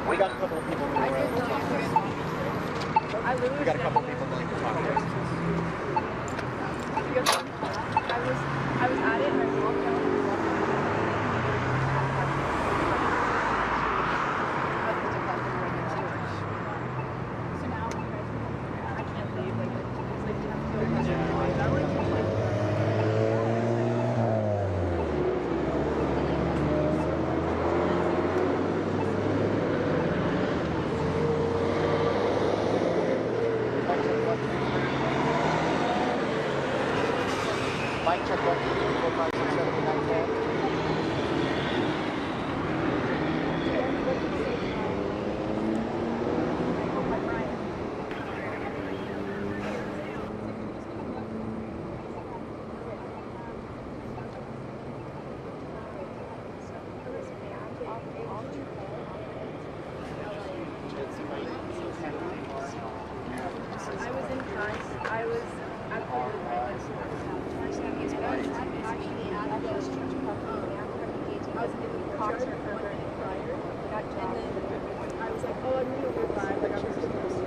We got a couple of people who were able to talk to us. We got a couple of people willing to talk to us. I was at it and I walked out. So now when you guys I can't leave. Like, it's like you have to go Mike, check 1, 2, 3, 4, 5, 6, 7, 8, 9, 10. I was in class. I was at home with my list. Actually, at the I was in the car for burning prior. And then I was like, oh, I'm going to go by. Like, I'm just supposed to.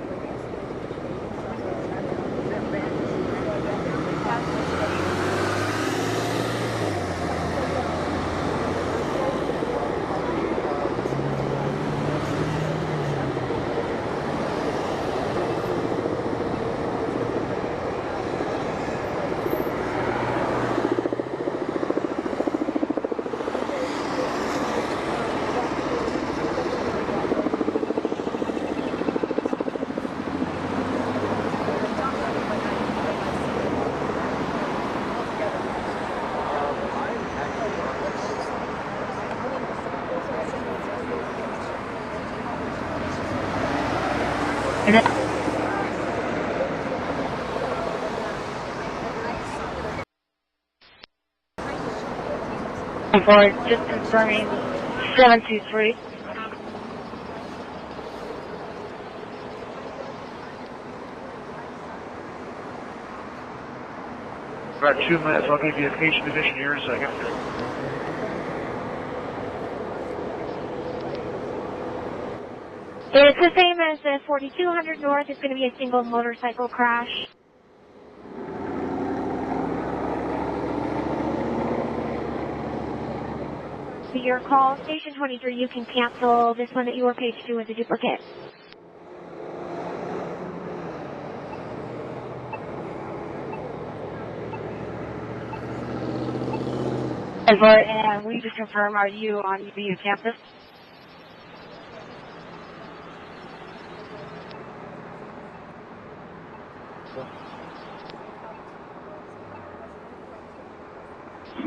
For just confirming 723. About 2 minutes, I'll give you a page position here in a second. It's the same as the 4200 North. It's going to be a single motorcycle crash. So your call, station 23, you can cancel this one that you were paged to as a duplicate. And will you just confirm, are you on EBU campus?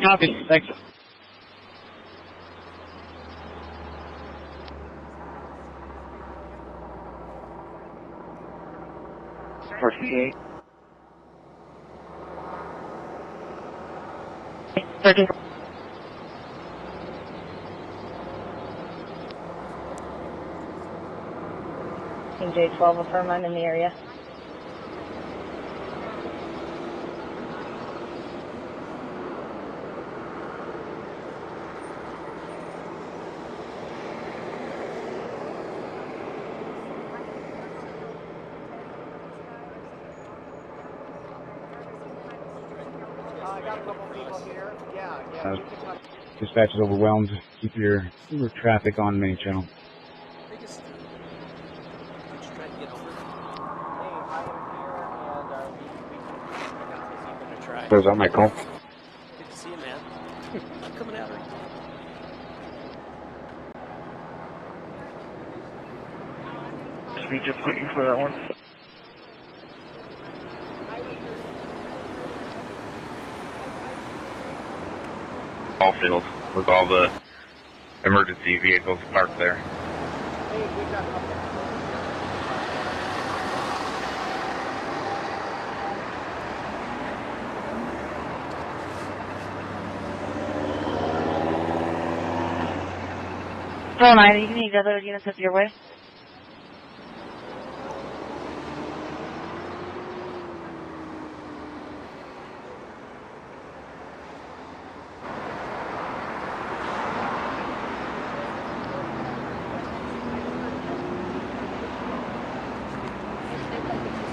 Copy. Thanks. For C8. 13. J12, affirm I'm in the area. I got a couple people here. Yeah. Dispatch is overwhelmed. Keep your traffic on main channel. Where's on my call? Good to see you, man. I'm coming out right Speed just waiting for that one. Ball field with all the emergency vehicles parked there. Phone 9, you need other units up your way?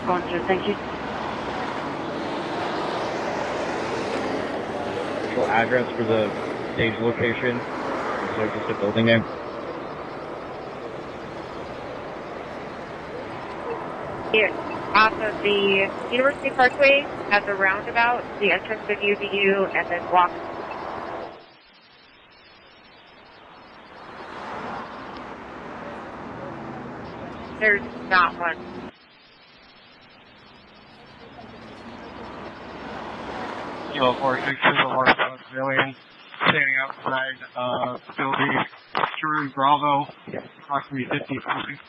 Going through, thank you. Actual address for the stage location. So just a building name. Here, off of the University Parkway at the roundabout, the entrance of UVU, and then walk. There's not one. Kilo 46 is a large civilian standing outside building True Bravo, approximately 50 feet.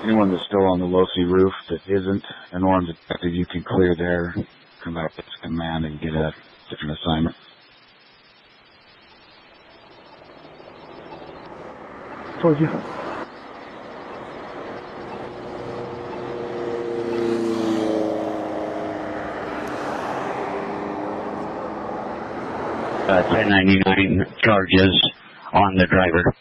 Anyone that's still on the low-C roof that isn't an Orem detective, you can clear there, come back to command and get a different assignment. Told you. $10.99 charges on the driver.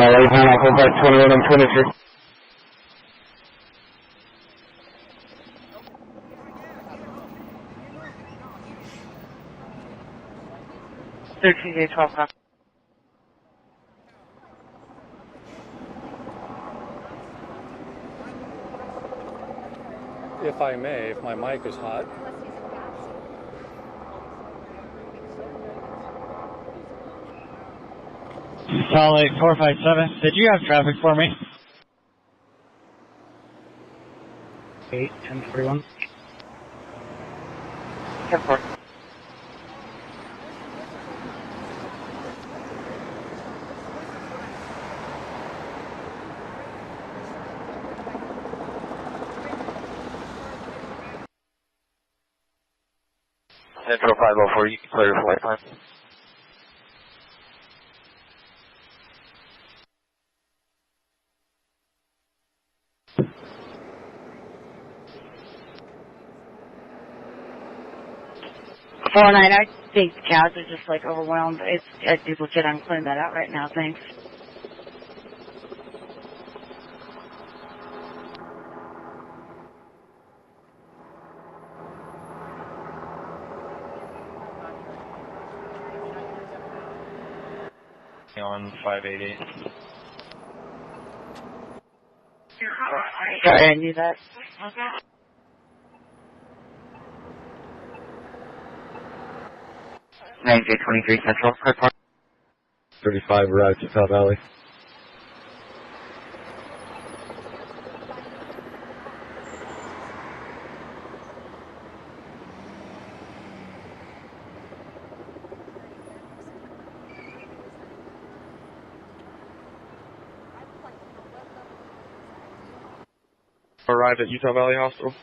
Alright, hang on, 21 and 23. J12, copy. If I may, if my mic is hot. Charlie 457, did you have traffic for me? 8-10-41. 10-4. Central 504, you can clear the flight plan. Four nine, I think the cows are just like overwhelmed. It's legit. I'm clearing that out right now. Thanks. On 588. Sorry, I knew that. 9323 Central, Car Park. 35 arrived to South Valley. Arrived at Utah Valley Hospital.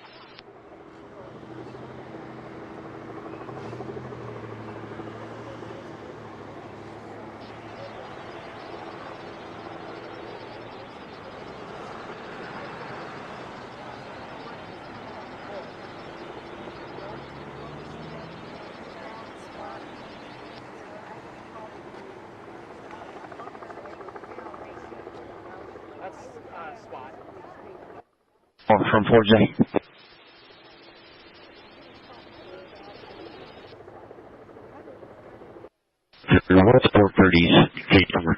That's spot. From 4J. What's 430's case number?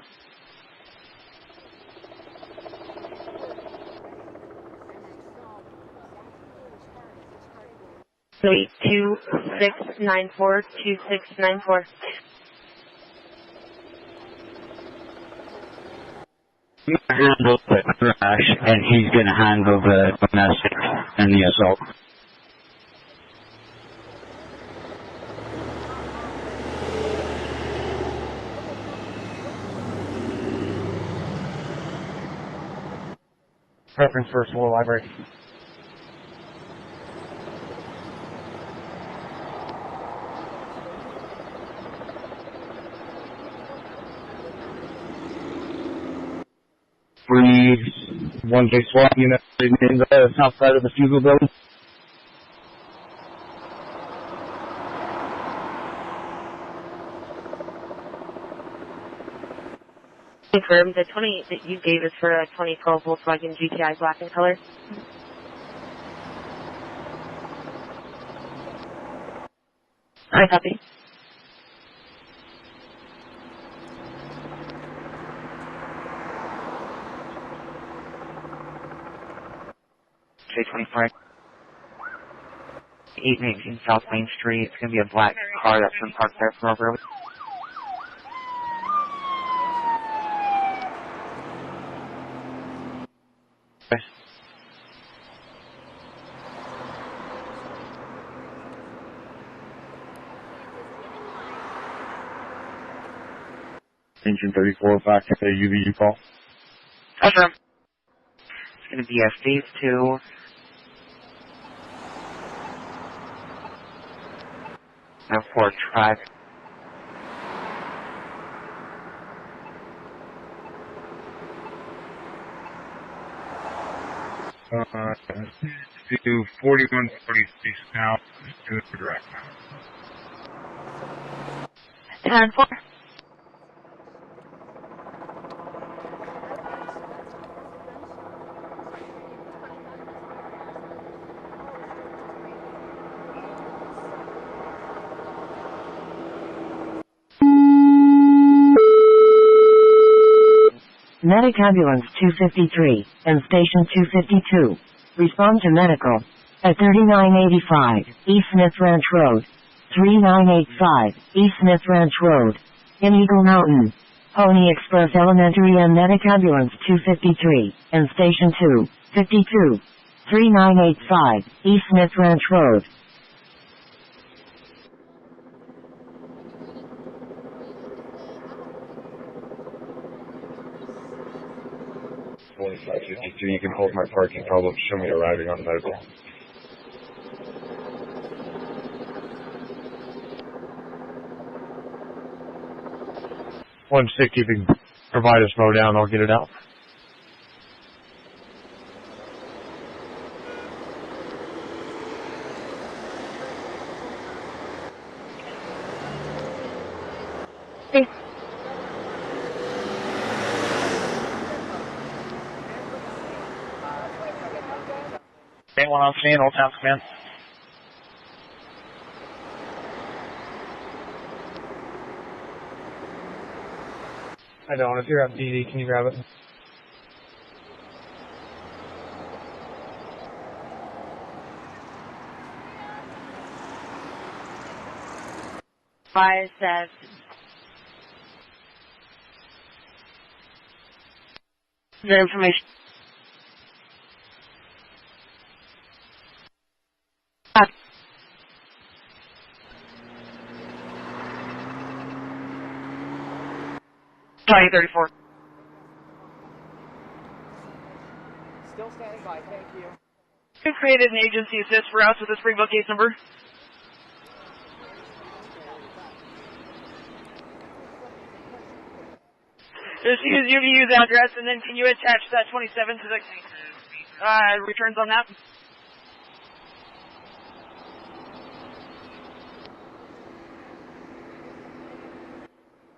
Wait, 2694, 2694. Handle the crash, and he's going to handle the domestic and the assault. Preference for full library. One big SWAT unit in the south side of the Fugal building. Confirm the 20 that you gave us for a 2012 Volkswagen GTI black in color. I copy. J25. 819 South Main Street. It's going to be a black car that's been parked there for over a week. Engine 34 back to the UVU call. Affirm. It's going to be a phase 2. And 4 track. To 4146 now to the direct. 10-4. Medic Ambulance 253 and Station 252. Respond to medical at 3985 East Smith Ranch Road, 3985 East Smith Ranch Road, in Eagle Mountain. Pony Express Elementary and Medic Ambulance 253 and Station 252, 3985 East Smith Ranch Road. You can hold my parking problem. Show me arriving on medical. One stick, you can provide us mow down, I'll get it out. Hey. Anyone on scene, Old Town Command? I don't. If you're at BD, can you grab it? Bicep. The information. Charlie 34. Still standing by, thank you. Who created an agency assist for us with the Springville case number? Just use UVU's address, and then can you attach that 27 to the returns on that?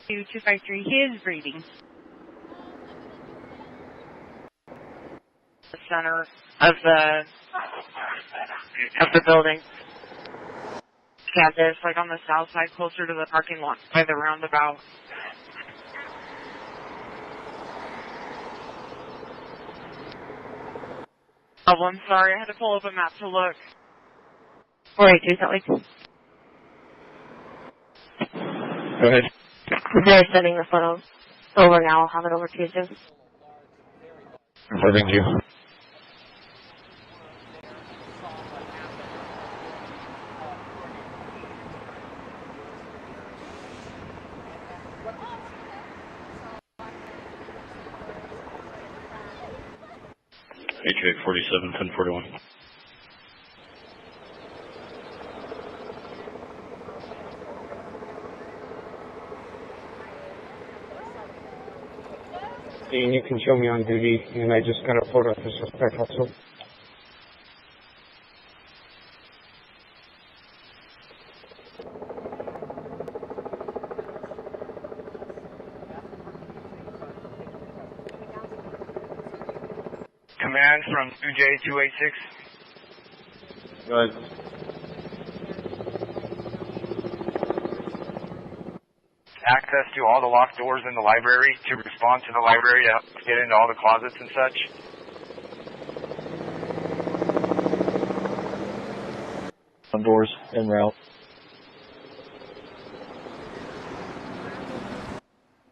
Two 253. His reading. The center of the building. Campus, like on the south side, closer to the parking lot by the roundabout. Problem. Sorry, I had to pull up a map to look. 482, Salt Lake. Go ahead. They're sending the photos over now. I'll have it over to you soon. Thank you. HVAC 47, 1041. And you can show me on duty, and I just got a photo of the suspect also. Command from UJ 286. Go ahead. Access to all the locked doors in the library to respond to the library to get into all the closets and such. On doors en route.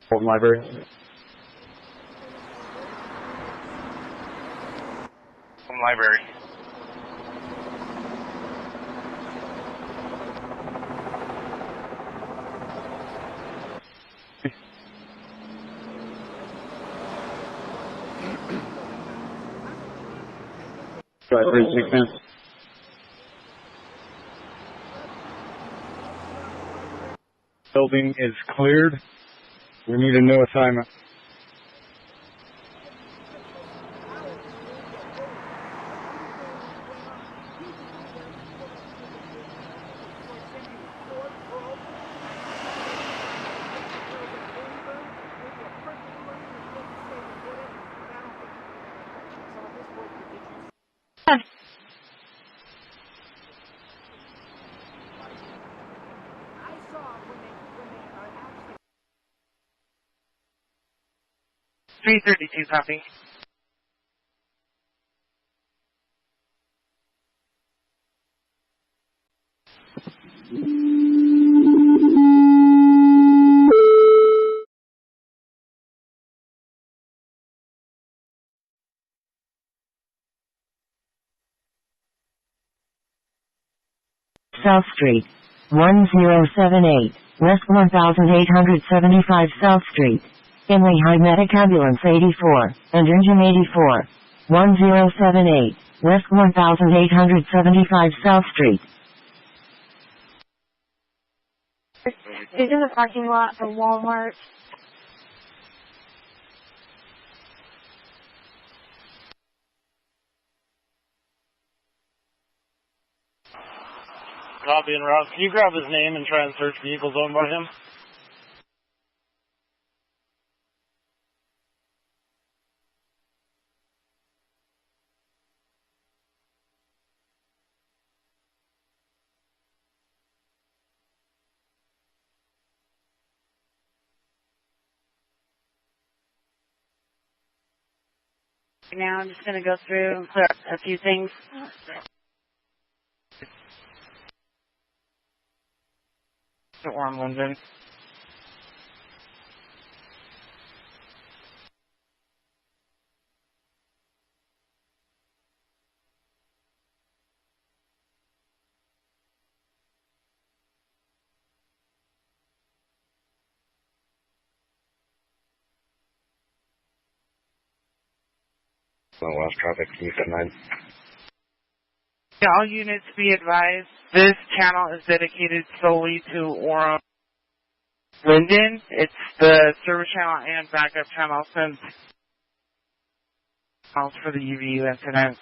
Fulton Library. From library. Go ahead, 36 minutes. Building is cleared. We need a new assignment. Three 32 copy. South Street, 1078, West 1875 South Street. In Lehigh Medic Ambulance 84, and Engine 84, 1078, West 1875 South Street. He's in the parking lot for Walmart. Copy and route. Can you grab his name and try and search vehicles owned by him? Now I'm just going to go through and clear up a few things. The Orem London. West traffic, can you send 9? Yeah, all units be advised, this channel is dedicated solely to Orem Linden. It's the service channel and backup channel since for the UVU incident.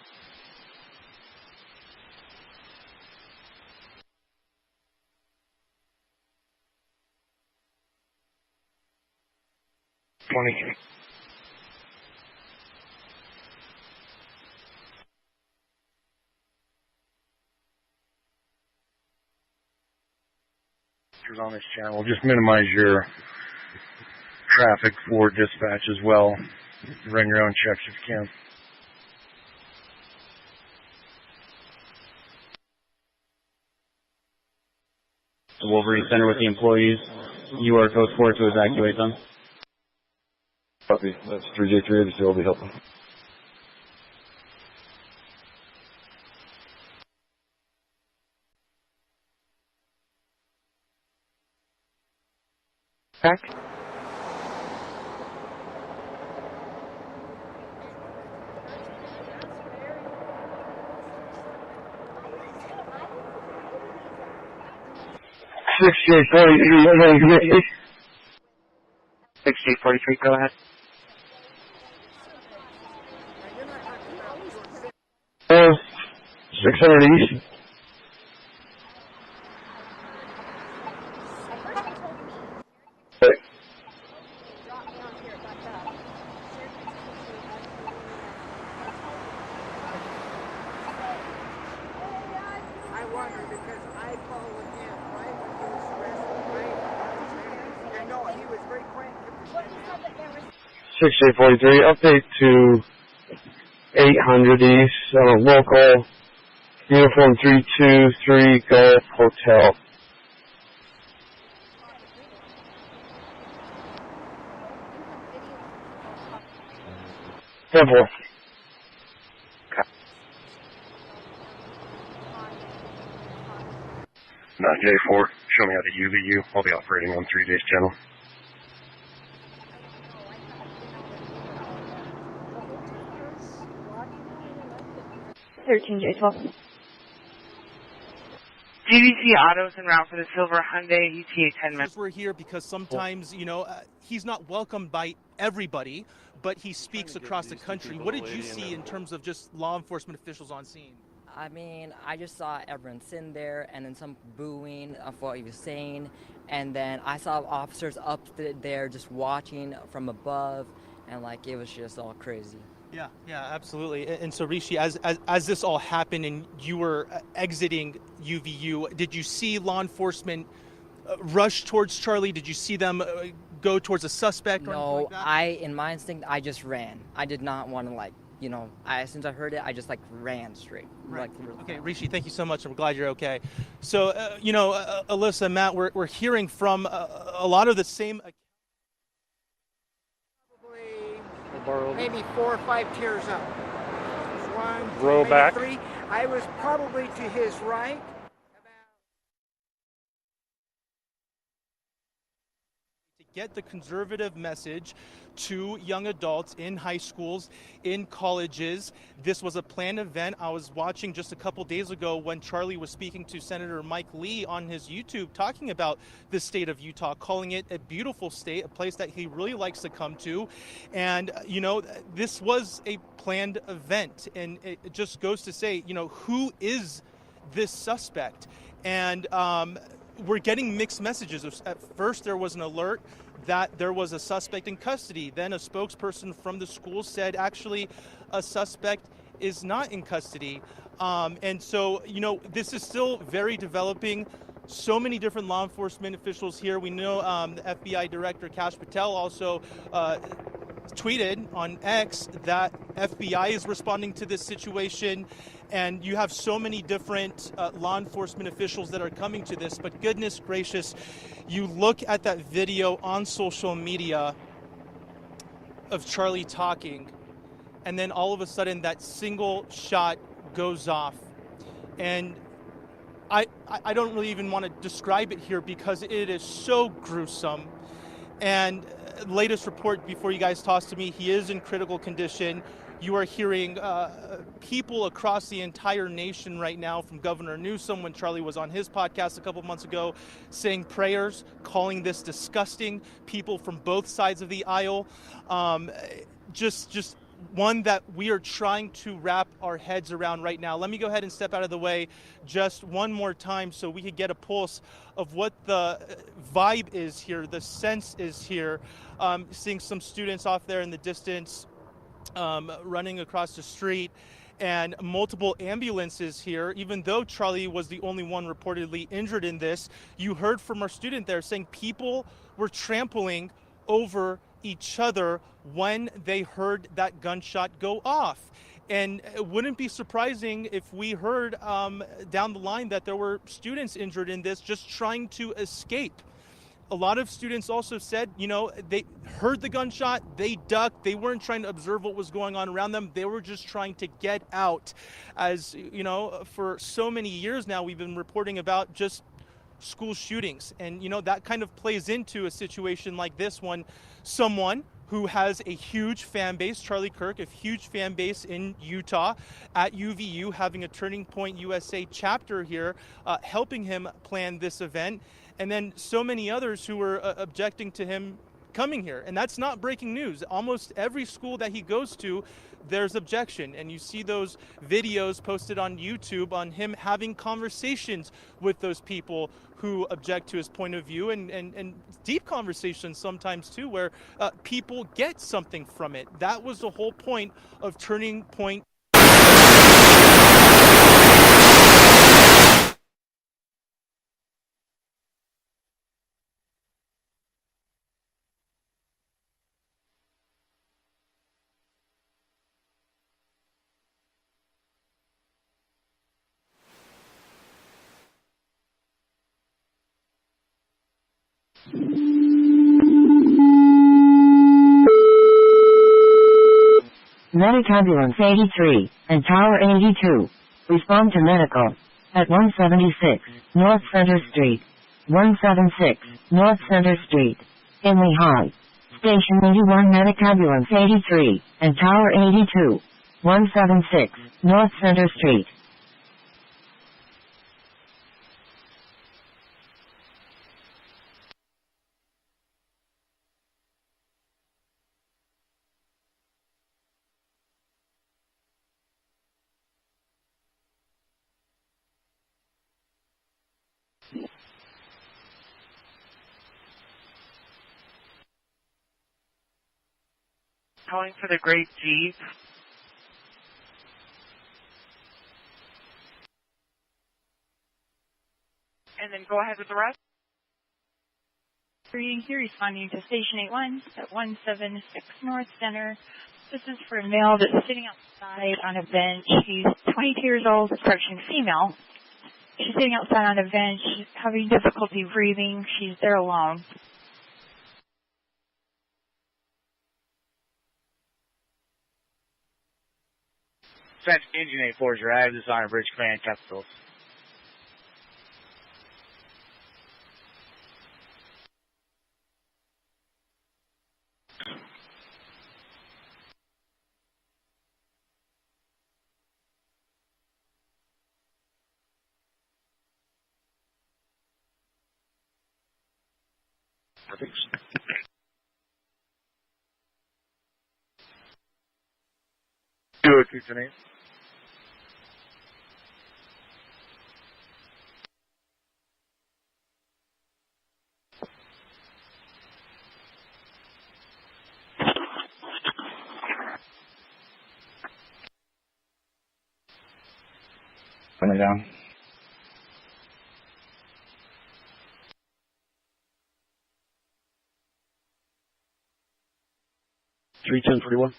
On this channel, just minimize your traffic for dispatch as well. Run your own checks if you can. The Wolverine Center with the employees. You are code 4 to evacuate them. Copy. That's 3J3. I'll be helping. Back. $6,843. 6843, go ahead. 600 east. I followed him right when he was arrested, right? And no, he was very quick. 6843, update to 800 East, local, uniform 323 Gulf Hotel. Temple. J4, show me how to UVU. I'll be operating on 3J's channel. 13J12. GDC Autos en route for the silver Hyundai ETA 10 minutes. We're here because sometimes, you know, he's not welcomed by everybody, but he speaks across the country. What did you see in terms of just law enforcement officials on scene? I mean, I just saw everyone sitting there and then some booing of what he was saying. And then I saw officers up there just watching from above, and like it was just all crazy. Yeah, absolutely. And so, Rishi, as this all happened and you were exiting UVU, did you see law enforcement rush towards Charlie? Did you see them go towards a suspect? Or no, anything like that? in my instinct, I just ran. I did not want to, like, you know, as soon as I heard it, I just like ran straight. Right. Like, okay, Rishi, thank you so much. I'm glad you're okay. So, you know, Alyssa, Matt, we're hearing from a lot of the same. Maybe 4 or 5 tiers up. 1, 2, Row maybe back. 3. I was probably to his right. Get the conservative message to young adults in high schools, in colleges. This was a planned event. I was watching just a couple days ago when Charlie was speaking to Senator Mike Lee on his YouTube, talking about the state of Utah, calling it a beautiful state, a place that he really likes to come to. And, you know, this was a planned event. And it just goes to say, you know, who is this suspect? And we're getting mixed messages. At first, there was an alert that there was a suspect in custody. Then a spokesperson from the school said, actually, a suspect is not in custody. And so, you know, this is still very developing. So many different law enforcement officials here. We know the FBI Director Kash Patel also tweeted on X that FBI is responding to this situation, and you have so many different law enforcement officials that are coming to this. But goodness gracious, you look at that video on social media of Charlie talking, and then all of a sudden that single shot goes off. And I don't really even want to describe it here because it is so gruesome. And latest report before you guys toss to me, he is in critical condition. You are hearing people across the entire nation right now, from Governor Newsom when Charlie was on his podcast a couple months ago, saying prayers, calling this disgusting. People from both sides of the aisle, just one that we are trying to wrap our heads around right now. Let me go ahead and step out of the way just one more time so we could get a pulse of what the vibe is here, the sense is here. Seeing some students off there in the distance running across the street, and multiple ambulances here. Even though Charlie was the only one reportedly injured in this, you heard from our student there saying people were trampling over each other when they heard that gunshot go off. And it wouldn't be surprising if we heard down the line that there were students injured in this just trying to escape. A lot of students also said, you know, they heard the gunshot, they ducked, they weren't trying to observe what was going on around them, they were just trying to get out. As, you know, for so many years now, we've been reporting about just school shootings. And, you know, that kind of plays into a situation like this one. Someone who has a huge fan base, Charlie Kirk, a huge fan base in Utah at UVU, having a Turning Point USA chapter here, helping him plan this event. And then so many others who were objecting to him coming here. And that's not breaking news. Almost every school that he goes to, there's objection. And you see those videos posted on YouTube on him having conversations with those people who object to his point of view, and deep conversations sometimes too, where people get something from it. That was the whole point of Turning Point. Medic Ambulance 83 and Tower 82. Respond to medical at 176 North Center Street. 176 North Center Street. In Lehigh. Station 81 Medic Ambulance 83 and Tower 82. 176 North Center Street. Calling for the Great Jeep. And then go ahead with the rest. Reading here, responding to Station 81 at 176 North Center. This is for a male that's sitting outside on a bench. He's 22 years old, approaching female. She's sitting outside on a bench, having difficulty breathing. She's there alone. French Engine 84 Drive, this is Iron Bridge Command Capitals. Perfect. 202 tonight. Coming down. 1041.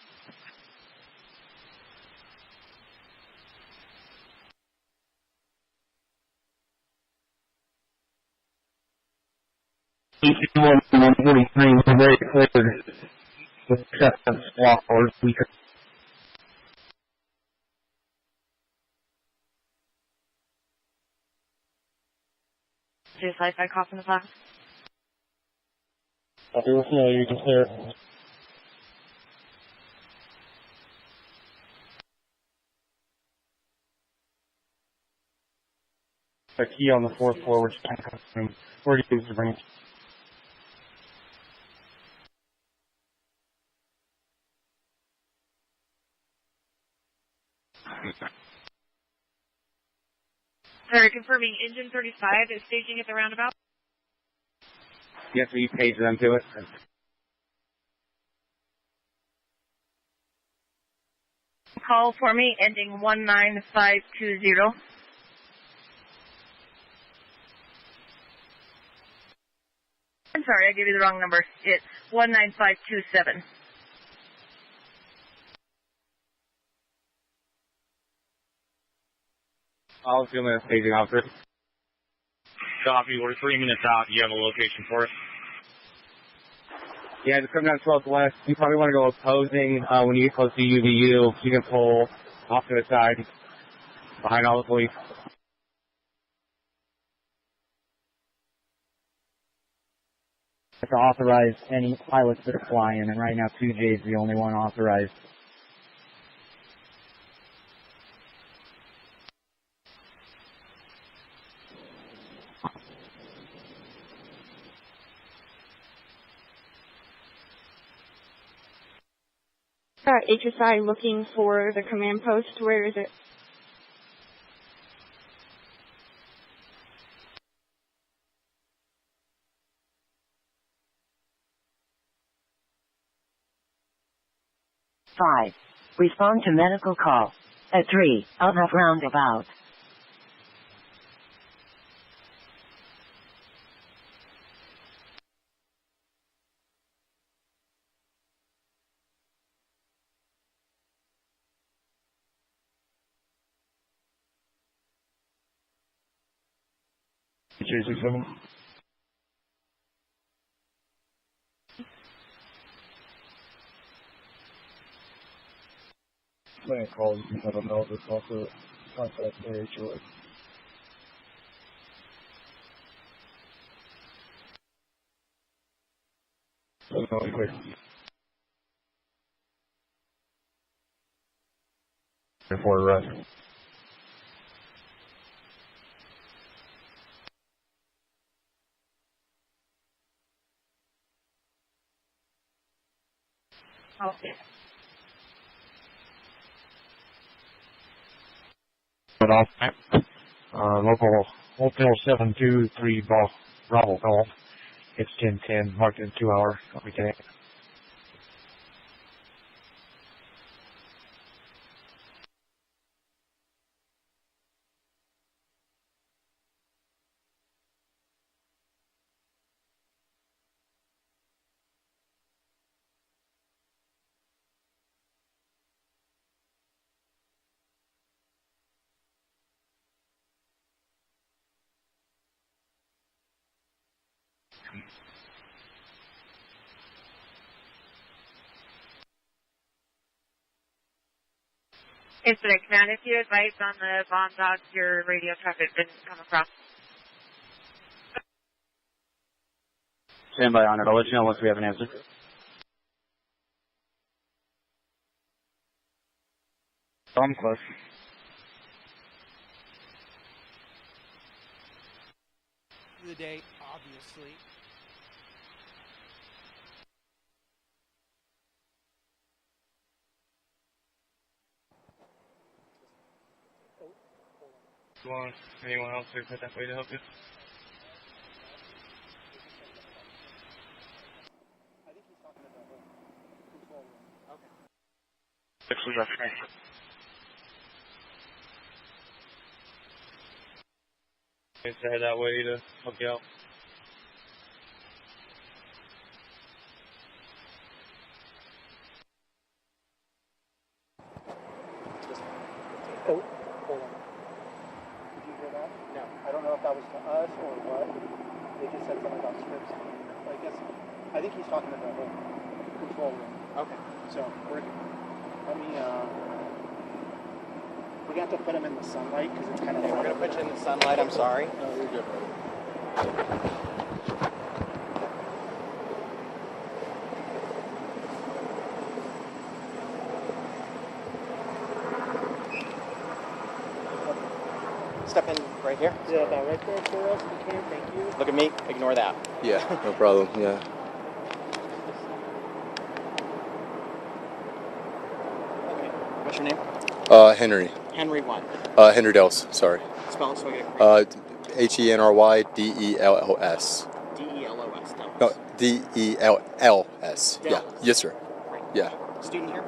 Very clear with acceptance block orders. We could Just like I cough in the box. no, you can clear. A key on the fourth floor, which can't come from. Where do you use to bring it? Sorry, confirming engine 35 is staging at the roundabout. Yes, so you page them to it. Call for me, ending 19520. I'm sorry, I gave you the wrong number. It's 19527. I'll assume it's paging officer. Copy, we're 3 minutes out. You have a location for us? Yeah, just come down 12th West. You probably want to go opposing when you get close to UVU. You can pull off to the side behind all the police. To authorize any pilots that are flying, and right now 2J is the only one authorized. HSI looking for the command post. Where is it? Five. Respond to medical call. At 3, out of roundabout. J67. Playing calls, I don't know, there's also contact AHOA. Really quick. Before arrest. Okay. Local Hotel 723 Bravo Golf. It's 1010, marked in 2 hour. Okay. Incident command, if you advise on the bomb dogs, your radio traffic didn't come across. Stand by on it. I'll let you know once we have an answer. I'm close. The day, obviously. Anyone else who put that way to help you? Actually, that's right. It's to head that way to help you out. know if that was to us or what. They just said something about scripts. I think he's talking about the whole control room. Okay. So we're let me we're gonna have to put him in the sunlight because it's kind of. We're gonna put you in the sunlight. I'm sorry. No, you're good. Step in right here. Yeah, about right there for us if you can. Thank you. Look at me. Ignore that. Yeah, no problem. Yeah. Okay. What's your name? Henry. Henry what? Henry Dels. Sorry. Spell it so I get it correct. HenryDells. DELOS. No, DELLS. Yeah. Yes, sir. Yeah. Student here?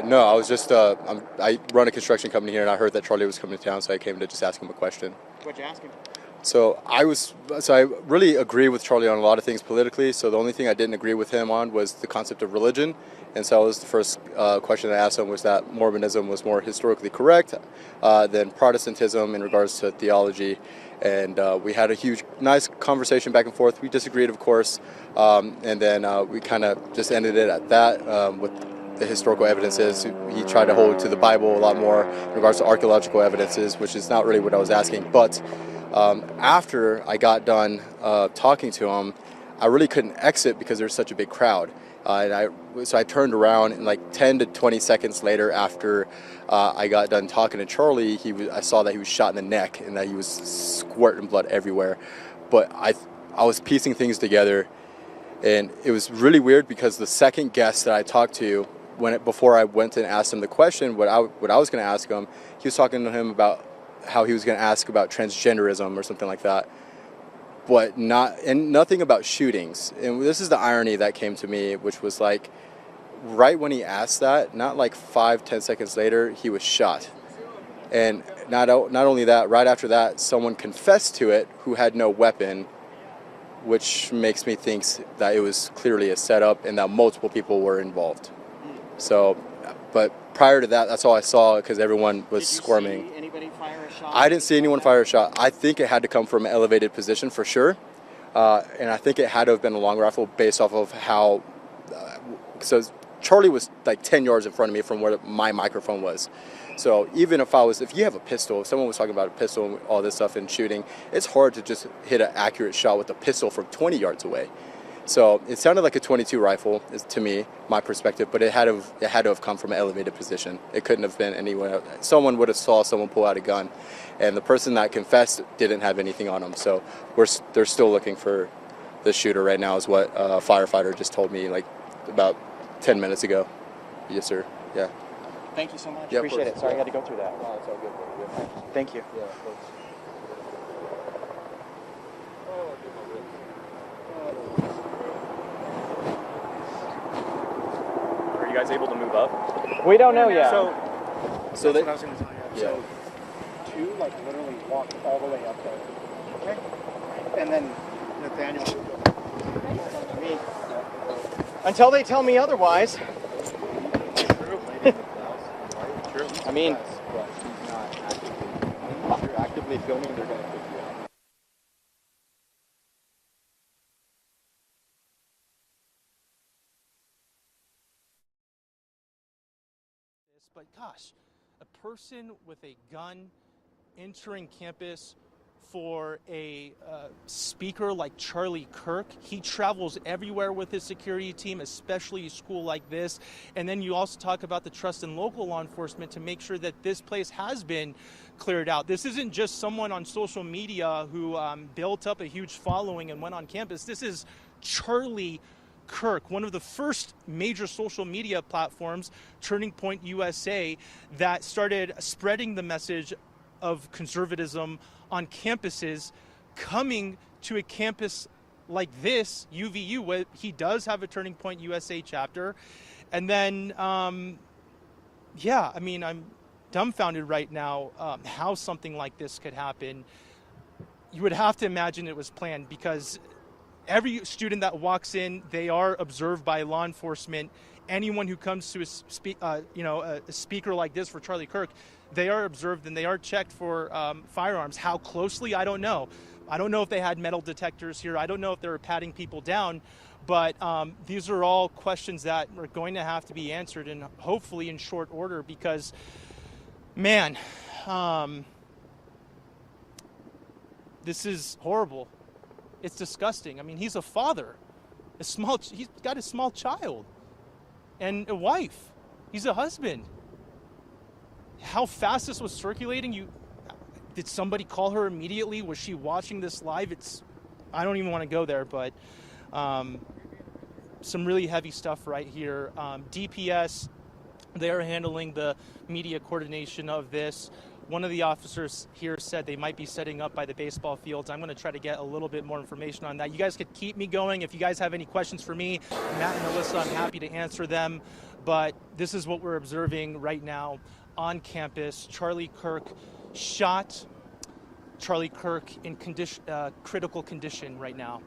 No, I was just, I run a construction company here, and I heard that Charlie was coming to town, so I came to just ask him a question. What'd you ask him? So I really agree with Charlie on a lot of things politically, so the only thing I didn't agree with him on was the concept of religion. And so that was the first question I asked him, was that Mormonism was more historically correct than Protestantism in regards to theology. And we had a nice conversation back and forth. We disagreed, of course, and then we kind of just ended it at that with the historical evidences. He tried to hold to the Bible a lot more in regards to archaeological evidences, which is not really what I was asking. But after I got done talking to him, I really couldn't exit because there's such a big crowd. So I turned around, and like 10 to 20 seconds later, after I got done talking to Charlie, I saw that he was shot in the neck and that he was squirting blood everywhere. But I was piecing things together, and it was really weird because the second guest that I talked to, before I went and asked him the question, what I was going to ask him, he was talking to him about how he was going to ask about transgenderism or something like that. But nothing about shootings. And this is the irony that came to me, which was like, right when he asked that, not like 5-10 seconds later, he was shot. And not only that, right after that, someone confessed to it who had no weapon, which makes me think that it was clearly a setup and that multiple people were involved. So, but prior to that, that's all I saw because everyone was squirming. Did you see anybody fire a shot? I didn't see anyone fire a shot. I think it had to come from an elevated position for sure. And I think it had to have been a long rifle based off of how... so Charlie was like 10 yards in front of me from where my microphone was. So even if you have a pistol, if someone was talking about a pistol and all this stuff and shooting, it's hard to just hit an accurate shot with a pistol from 20 yards away. So it sounded like a .22 rifle, to me, my perspective, but it had to have come from an elevated position. It couldn't have been anywhere. Someone would have saw someone pull out a gun, and the person that confessed didn't have anything on him. So they're still looking for the shooter right now, is what a firefighter just told me like about 10 minutes ago. Yes, sir. Yeah. Thank you so much. Yeah, Appreciate it. Sorry I had to go through that. No, it's all good. Yeah. Thank you. Yeah, of course. Are you guys able to move up? We don't know yet. So That's they, what I was going to tell you. Yeah. So two literally walked all the way up there. Okay. And then Nathaniel. I mean, until they tell me otherwise. I mean, if you're actively filming, they're going to pick you up. But gosh, a person with a gun entering campus for a speaker like Charlie Kirk. He travels everywhere with his security team, especially a school like this. And then you also talk about the trust in local law enforcement to make sure that this place has been cleared out. This isn't just someone on social media who built up a huge following and went on campus. This is Charlie Kirk, one of the first major social media platforms, Turning Point USA, that started spreading the message of conservatism on campuses, coming to a campus like this, UVU, where he does have a Turning Point USA chapter. And then, yeah, I mean, I'm dumbfounded right now how something like this could happen. You would have to imagine it was planned, because every student that walks in, they are observed by law enforcement, anyone who comes to a speaker like this for Charlie Kirk, they are observed and they are checked for firearms. How closely, I don't know. I don't know if they had metal detectors here. I don't know if they were patting people down. But these are all questions that are going to have to be answered, and hopefully in short order, because, man, this is horrible. It's disgusting. I mean, he's a father. He's got a small child and a wife. He's a husband. How fast this was circulating, did somebody call her immediately? Was she watching this live? I don't even want to go there, but some really heavy stuff right here. DPS, they are handling the media coordination of this. One of the officers here said they might be setting up by the baseball fields. I'm going to try to get a little bit more information on that. You guys could keep me going. If you guys have any questions for me, Matt and Alyssa, I'm happy to answer them. But this is what we're observing right now on campus. Charlie Kirk shot. Charlie Kirk in critical condition right now.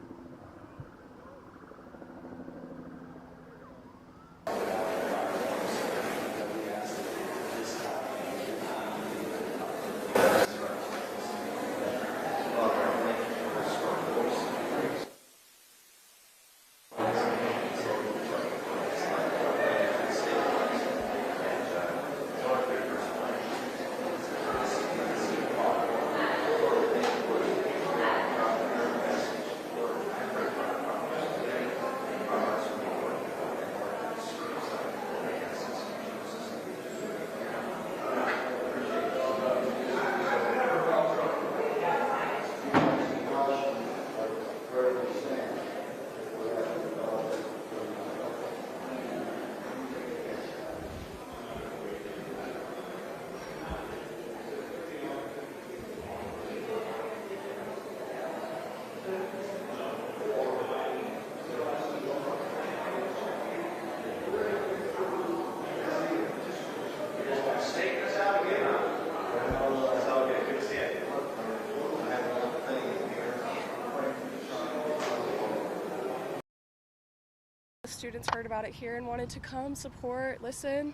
Students heard about it here and wanted to come, support, listen.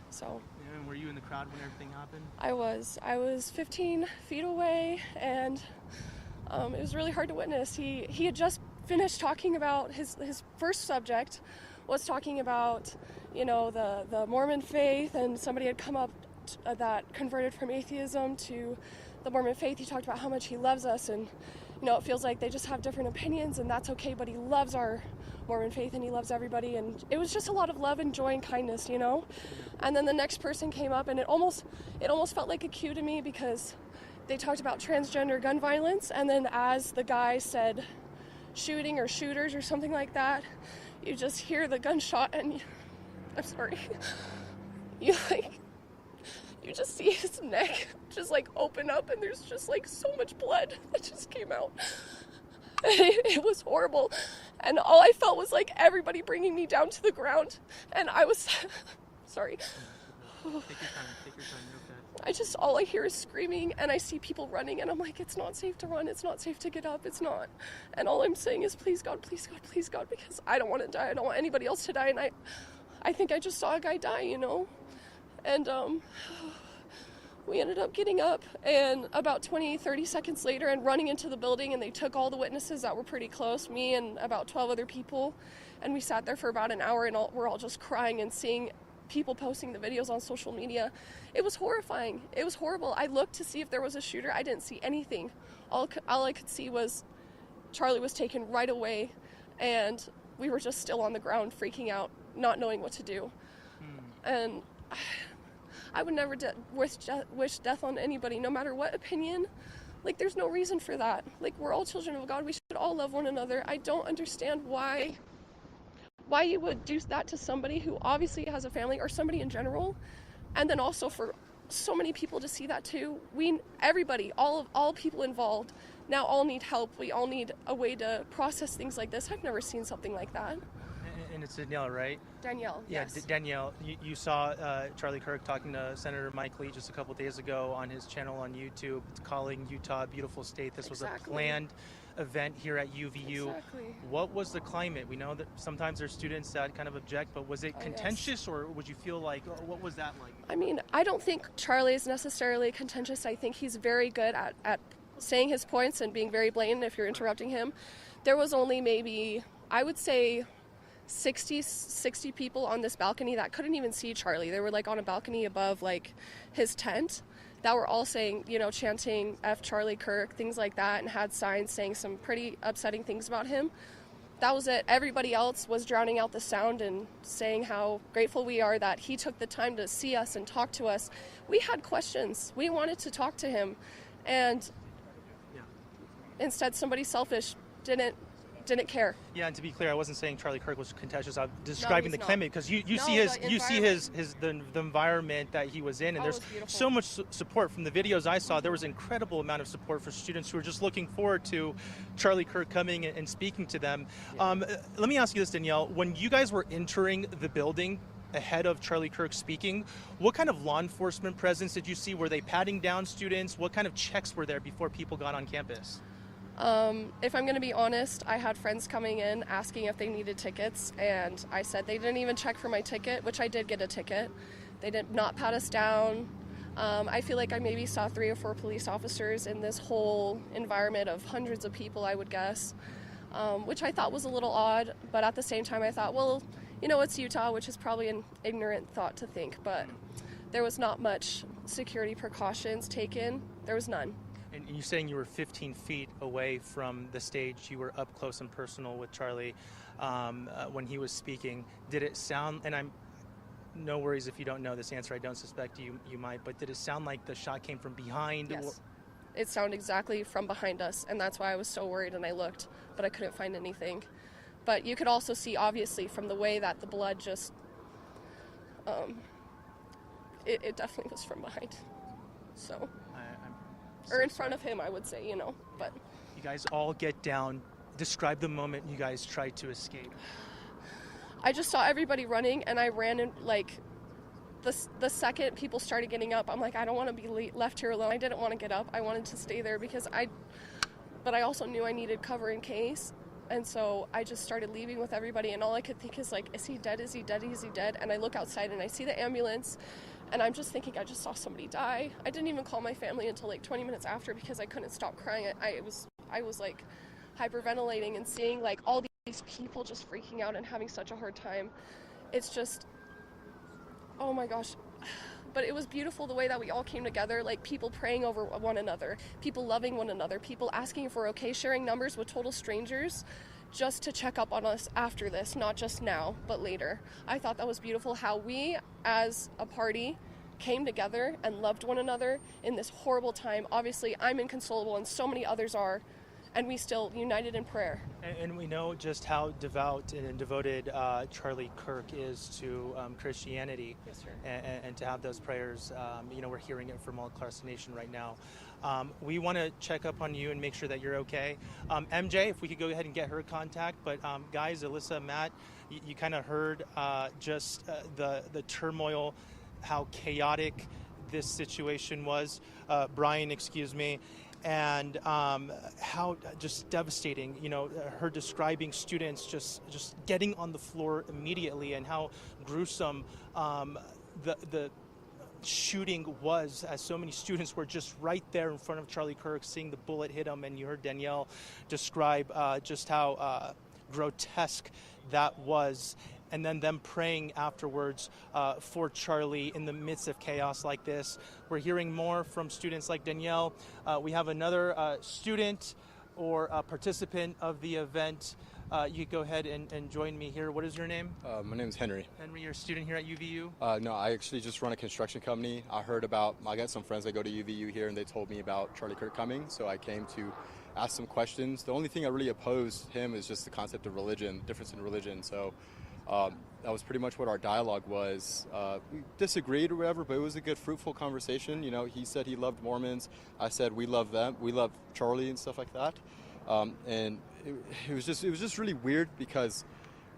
So. Yeah, and were you in the crowd when everything happened? I was 15 feet away, and it was really hard to witness. He had just finished talking about his first subject was talking about, the Mormon faith, and somebody had come up that converted from atheism to the Mormon faith. He talked about how much he loves us, and it feels like they just have different opinions, and that's okay, but he loves our Mormon faith and he loves everybody, and it was just a lot of love and joy and kindness, And then the next person came up, and it almost felt like a cue to me, because they talked about transgender gun violence, and then as the guy said shooting or shooters or something like that, you just hear the gunshot, and I'm sorry, you just see his neck just open up, and there's just so much blood that just came out. It was horrible, and all I felt was everybody bringing me down to the ground, and I was sorry. Take your time. You're okay. All I hear is screaming, and I see people running, and I'm like, it's not safe to run, it's not safe to get up, it's not. And all I'm saying is, please God, please God, please God, because I don't want to die, I don't want anybody else to die, and I think I just saw a guy die, And we ended up getting up, and about 20-30 seconds later, and running into the building, and they took all the witnesses that were pretty close, me and about 12 other people, and we sat there for about an hour, and we're all just crying and seeing people posting the videos on social media. It was horrifying. It was horrible. I looked to see if there was a shooter. I didn't see anything. All I could see was Charlie was taken right away, and we were just still on the ground freaking out, not knowing what to do. And I would never wish death on anybody, no matter what opinion. There's no reason for that. We're all children of God. We should all love one another. I don't understand why you would do that to somebody who obviously has a family, or somebody in general, and then also for so many people to see that too. Everybody, all people involved, now all need help. We all need a way to process things like this. I've never seen something like that. And it's Danielle, right? Danielle, Yeah, yes. Danielle, you saw Charlie Kirk talking to Senator Mike Lee just a couple days ago on his channel on YouTube, calling Utah a beautiful state. This was a planned event here at UVU. Exactly. What was the climate? We know that sometimes there's students that kind of object, but was it contentious, or would you feel like, what was that like? I mean, I don't think Charlie is necessarily contentious. I think he's very good at saying his points and being very blatant if you're interrupting him. There was only maybe, I would say, 60 people on this balcony that couldn't even see Charlie. They were like on a balcony above like his tent that were all saying, you know, chanting F Charlie Kirk, things like that, and had signs saying some pretty upsetting things about him. That was it. Everybody else was drowning out the sound and saying how grateful we are that he took the time to see us and talk to us. We had questions. We wanted to talk to him, and instead somebody selfish didn't care. Yeah, and to be clear, I wasn't saying Charlie Kirk was contentious. I'm describing the not. climate because you see the environment that he was in, and there's so much support from the videos I saw. There was an incredible amount of support for students who were just looking forward to Charlie Kirk coming and speaking to them. Let me ask you this, Danielle: when you guys were entering the building ahead of Charlie Kirk speaking, what kind of law enforcement presence did you see? Were they patting down students? What kind of checks were there before people got on campus? If I'm going to be honest, I had friends coming in asking if they needed tickets, and I said they didn't even check for my ticket, which I did get a ticket. They did not pat us down. I feel like I maybe saw 3 or 4 police officers in this whole environment of hundreds of people, I would guess, which I thought was a little odd, but at the same time I thought, well, you know, it's Utah, which is probably an ignorant thought to think, but there was not much security precautions taken. There was none. And you're saying you were 15 feet away from the stage. You were up close and personal with Charlie when he was speaking. Did it sound, and I'm no worries if you don't know this answer, I don't suspect you might, but did it sound like the shot came from behind? Yes. It sounded exactly from behind us, and that's why I was so worried, and I looked, but I couldn't find anything. But you could also see, obviously, from the way that the blood just, it definitely was from behind. So. Or in front of him, I would say, you know, but. You guys all get down. Describe the moment you guys tried to escape. I just saw everybody running, and I ran in, like, the second people started getting up, I'm like, I don't want to be left here alone. I didn't want to get up. I wanted to stay there because but I also knew I needed cover in case. And so I just started leaving with everybody, and all I could think is like, is he dead? Is he dead? Is he dead? And I look outside and I see the ambulance, and I'm just thinking I just saw somebody die. I didn't even call my family until like 20 minutes after because I couldn't stop crying. I was like hyperventilating and seeing like all these people just freaking out and having such a hard time. It's just, oh my gosh. But it was beautiful the way that we all came together, like people praying over one another, people loving one another, people asking if we're okay, sharing numbers with total strangers just to check up on us after this, not just now, but later. I thought that was beautiful how we as a party came together and loved one another in this horrible time. Obviously, I'm inconsolable and so many others are, and we still united in prayer. And we know just how devout and devoted Charlie Kirk is to Christianity. Yes, sir. And to have those prayers, you know, we're hearing it from all across the nation right now. We want to check up on you and make sure that you're okay. MJ, if we could go ahead and get her contact. But guys, Alyssa, Matt, you kind of heard just the turmoil, how chaotic this situation was. Brian, excuse me. And how just devastating, you know, her describing students just getting on the floor immediately, and how gruesome the shooting was, as so many students were just right there in front of Charlie Kirk, seeing the bullet hit him. And you heard Danielle describe just how grotesque that was. And then them praying afterwards for Charlie in the midst of chaos like this. We're hearing more from students like Danielle. We have another student or a participant of the event. You go ahead and join me here. What is your name? My name is Henry. Henry, you're a student here at UVU? No, I actually just run a construction company. I got some friends that go to UVU here, and they told me about Charlie Kirk coming, so I came to ask some questions. The only thing I really opposed him is just the concept of religion, difference in religion. So that was pretty much what our dialogue was. We disagreed or whatever, but it was a good, fruitful conversation. You know, he said he loved Mormons. I said we love them. We love Charlie and stuff like that. And it was just really weird because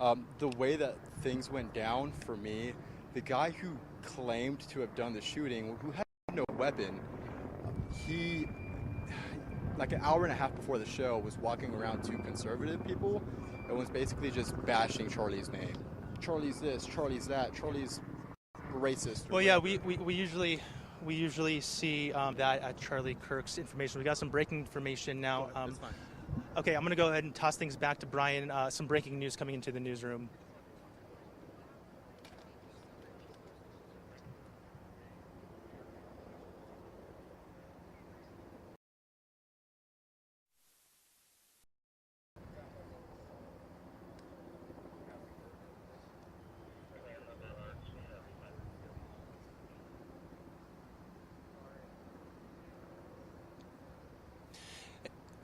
The way that things went down for me, the guy who claimed to have done the shooting, who had no weapon, he, like an hour and a half before the show, was walking around to conservative people and was basically just bashing Charlie's name. Charlie's this, Charlie's that, Charlie's racist. Well, yeah, we usually see that at Charlie Kirk's information. We got some breaking information now. That's fine. Okay, I'm going to go ahead and toss things back to Brian. Some breaking news coming into the newsroom.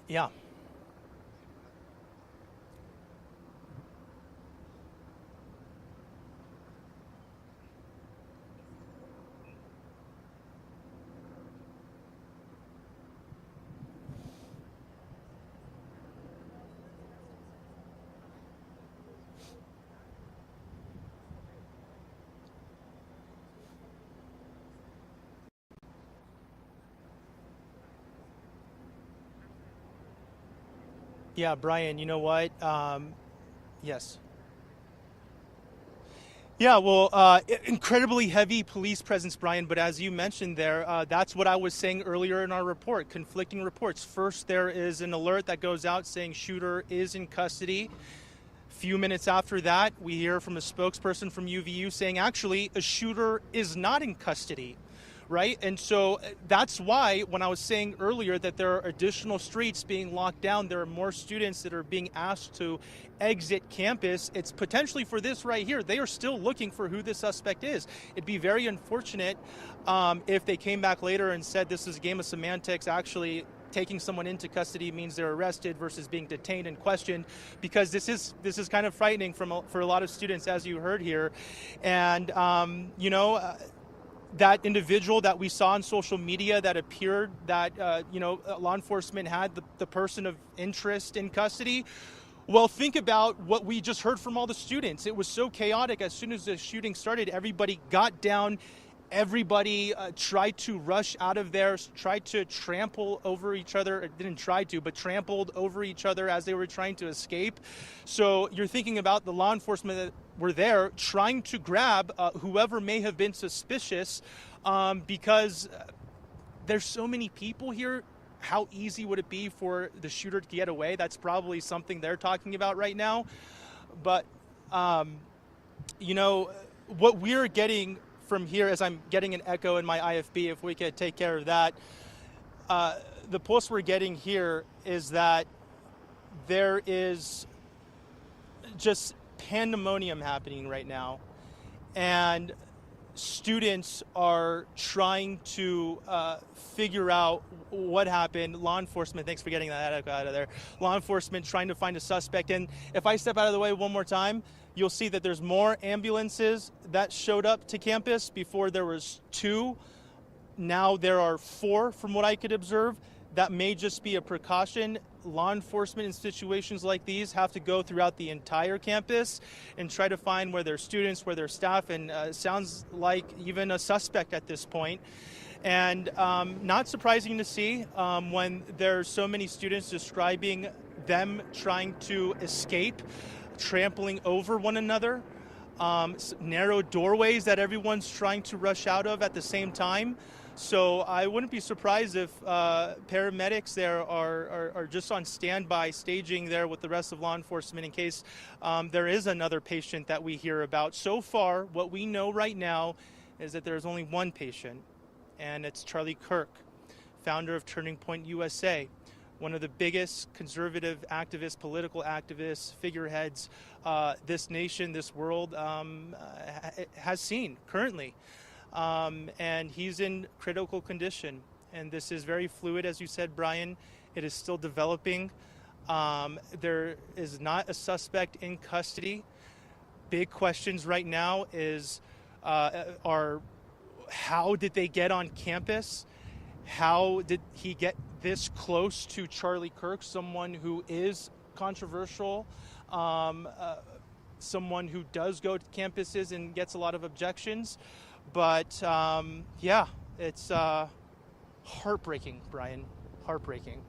Yeah. Yeah, Brian, you know what? Yes. Yeah, well, incredibly heavy police presence, Brian, but as you mentioned there, that's what I was saying earlier in our report, conflicting reports. First, there is an alert that goes out saying shooter is in custody. A few minutes after that, we hear from a spokesperson from UVU saying actually a shooter is not in custody. Right? And so that's why when I was saying earlier that there are additional streets being locked down, there are more students that are being asked to exit campus. It's potentially for this right here. They are still looking for who the suspect is. It'd be very unfortunate if they came back later and said this is a game of semantics. Actually, taking someone into custody means they're arrested versus being detained and questioned, because this is kind of frightening for a lot of students, as you heard here. And, that individual that we saw on social media that appeared that, law enforcement had the person of interest in custody. Well, think about what we just heard from all the students. It was so chaotic. As soon as the shooting started, everybody got down. Everybody tried to rush out of there, tried to trample over each other. It didn't try to, but trampled over each other as they were trying to escape. So you're thinking about the law enforcement that were there trying to grab whoever may have been suspicious, because there's so many people here. How easy would it be for the shooter to get away? That's probably something they're talking about right now. But, what we're getting from here, as I'm getting an echo in my IFB, if we could take care of that, the pulse we're getting here is that there is just pandemonium happening right now, and students are trying to figure out what happened. Law enforcement, thanks for getting that echo out of there. Law enforcement trying to find a suspect. And if I step out of the way one more time, you'll see that there's more ambulances that showed up to campus. Before there was 2. Now there are 4 from what I could observe. That may just be a precaution. Law enforcement in situations like these have to go throughout the entire campus and try to find where their students, where their staff, and sounds like even a suspect at this point. And not surprising to see when there's so many students describing them trying to escape, trampling over one another, narrow doorways that everyone's trying to rush out of at the same time. So I wouldn't be surprised if paramedics there are just on standby, staging there with the rest of law enforcement in case there is another patient that we hear about. So far, what we know right now is that there's only one patient, and it's Charlie Kirk, founder of Turning Point USA, one of the biggest conservative activists, political activists, figureheads this nation, this world has seen currently. And he's in critical condition. And this is very fluid, as you said, Brian. It is still developing. There is not a suspect in custody. Big questions right now are how did they get on campus? How did he get this close to Charlie Kirk, someone who is controversial? someone who does go to campuses and gets a lot of objections. But yeah, it's heartbreaking, Brian. Heartbreaking.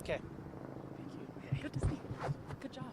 Okay. Thank you. Good to see you. Good job.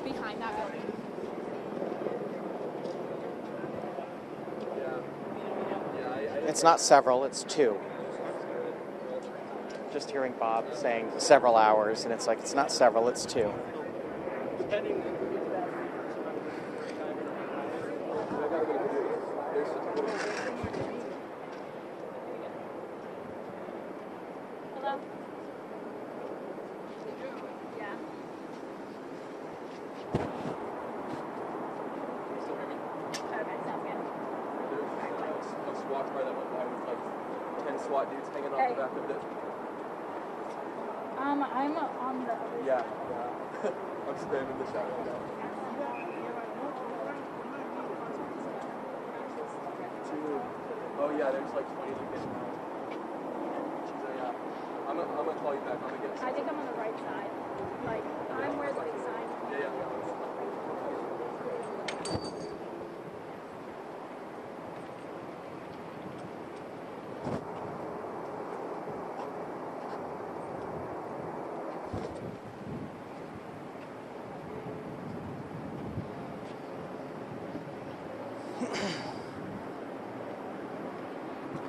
Behind that building. It's not several, it's 2. Just hearing Bob saying several hours, and it's like, it's not several, it's 2. Hello? Yeah. Okay, sounds good. A SWAT car that went by with like 10 SWAT dudes hanging off the back of it. I'm on the other Yeah, side. yeah. I'm standing in the shadow now. Oh yeah, there's like 20 like this now. So yeah, I'm gonna call you back. I'm gonna get. I think I'm on the right side. Like, I'm where the big sign is. Yeah, yeah.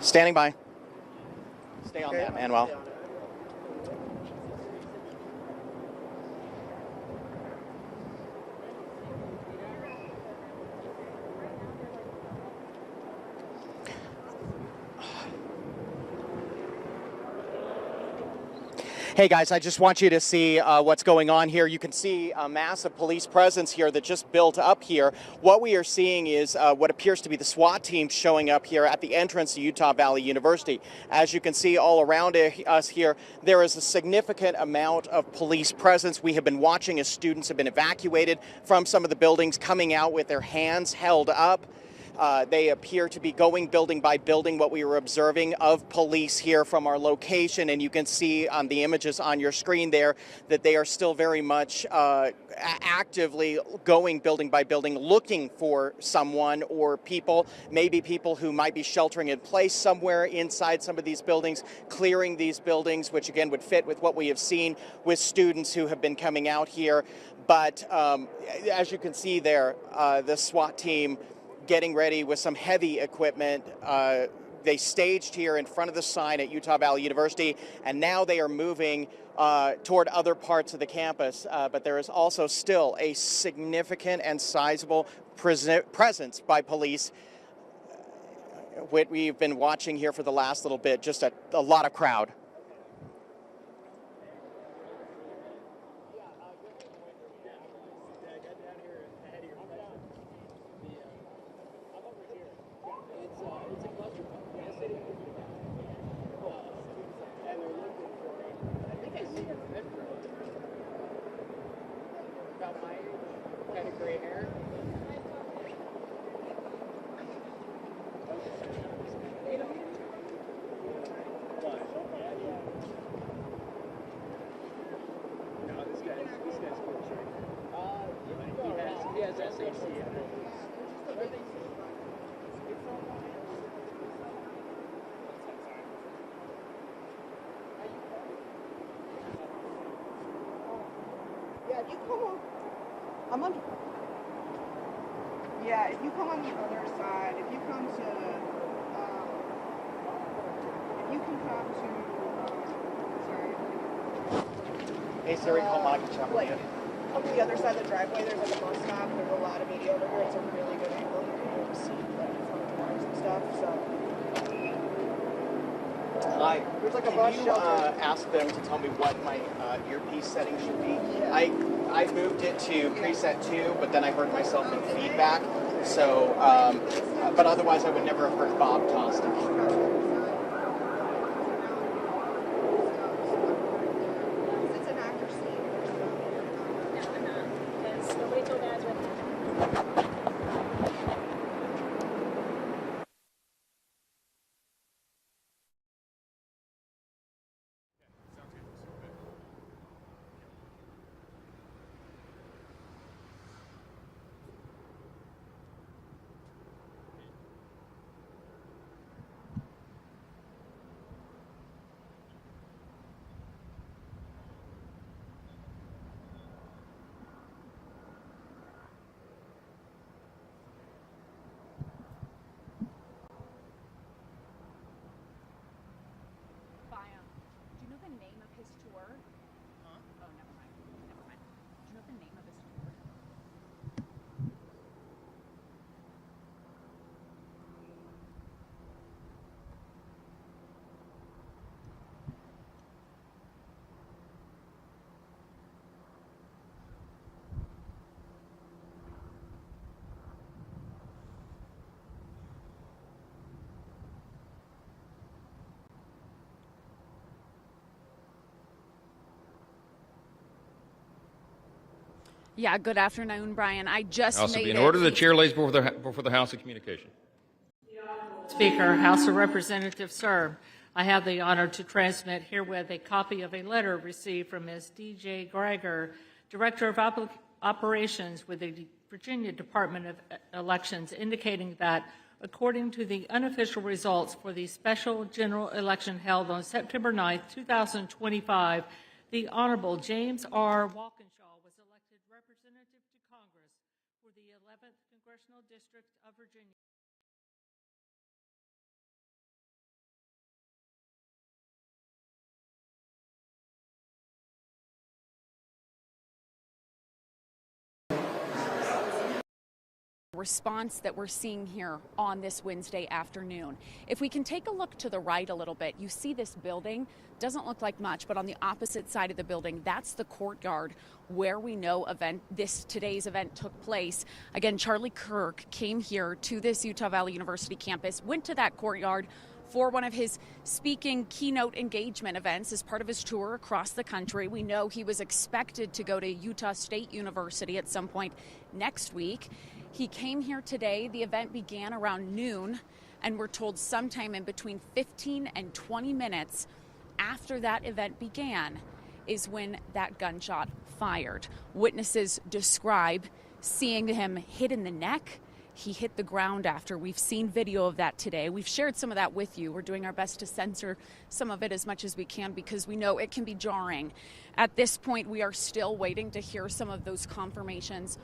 Standing by. Stay on that, Manuel. Hey guys, I just want you to see what's going on here. You can see a massive police presence here that just built up here. What we are seeing is what appears to be the SWAT team showing up here at the entrance to Utah Valley University. As you can see all around us here, there is a significant amount of police presence. We have been watching as students have been evacuated from some of the buildings, coming out with their hands held up. They appear to be going building by building, what we were observing of police here from our location. And you can see on the images on your screen there that they are still very much actively going building by building, looking for someone or people, maybe people who might be sheltering in place somewhere inside some of these buildings, clearing these buildings, which again would fit with what we have seen with students who have been coming out here. But as you can see there, the SWAT team getting ready with some heavy equipment. They staged here in front of the sign at Utah Valley University, and now they are moving toward other parts of the campus. But there is also still a significant and sizable presence by police. What we've been watching here for the last little bit, just a lot of crowd. Yeah, if you come on, I'm under. Yeah, if you come on the other side, if you come to, sorry. Hey Siri, call Mike. Like, on the other side of the driveway, there's like a bus stop. There's a lot of media over here. It's a really good angle here to see like front doors and stuff. So. There's like a bus shelter. Ask them to tell me what my earpiece setting should be? Yeah. I moved it to preset 2, but then I heard myself in feedback. So, but otherwise I would never have heard Bob tossed it. Yeah, good afternoon, Brian. I just also made be in it. order. The chair lays before the House of Communication. Speaker, House of Representatives, sir, I have the honor to transmit herewith a copy of a letter received from Ms. D.J. Greiger, Director of Operations with the Virginia Department of Elections, indicating that according to the unofficial results for the special general election held on September 9th, 2025, the Honorable James R. Walkinshaw was elected representative to Congress for the 11th Congressional District of Virginia. Response that we're seeing here on this Wednesday afternoon. If we can take a look to the right a little bit, you see this building. Doesn't look like much, but on the opposite side of the building, that's the courtyard where we know today's event took place. Again, Charlie Kirk came here to this Utah Valley University campus, went to that courtyard for one of his speaking keynote engagement events as part of his tour across the country. We know he was expected to go to Utah State University at some point next week. He came here today. The event began around noon, and we're told sometime in between 15 and 20 minutes after that event began is when that gunshot fired. Witnesses describe seeing him hit in the neck. He hit the ground after. We've seen video of that today. We've shared some of that with you. We're doing our best to censor some of it as much as we can because we know it can be jarring. At this point, we are still waiting to hear some of those confirmations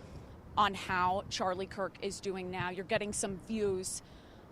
on how Charlie Kirk is doing now. You're getting some views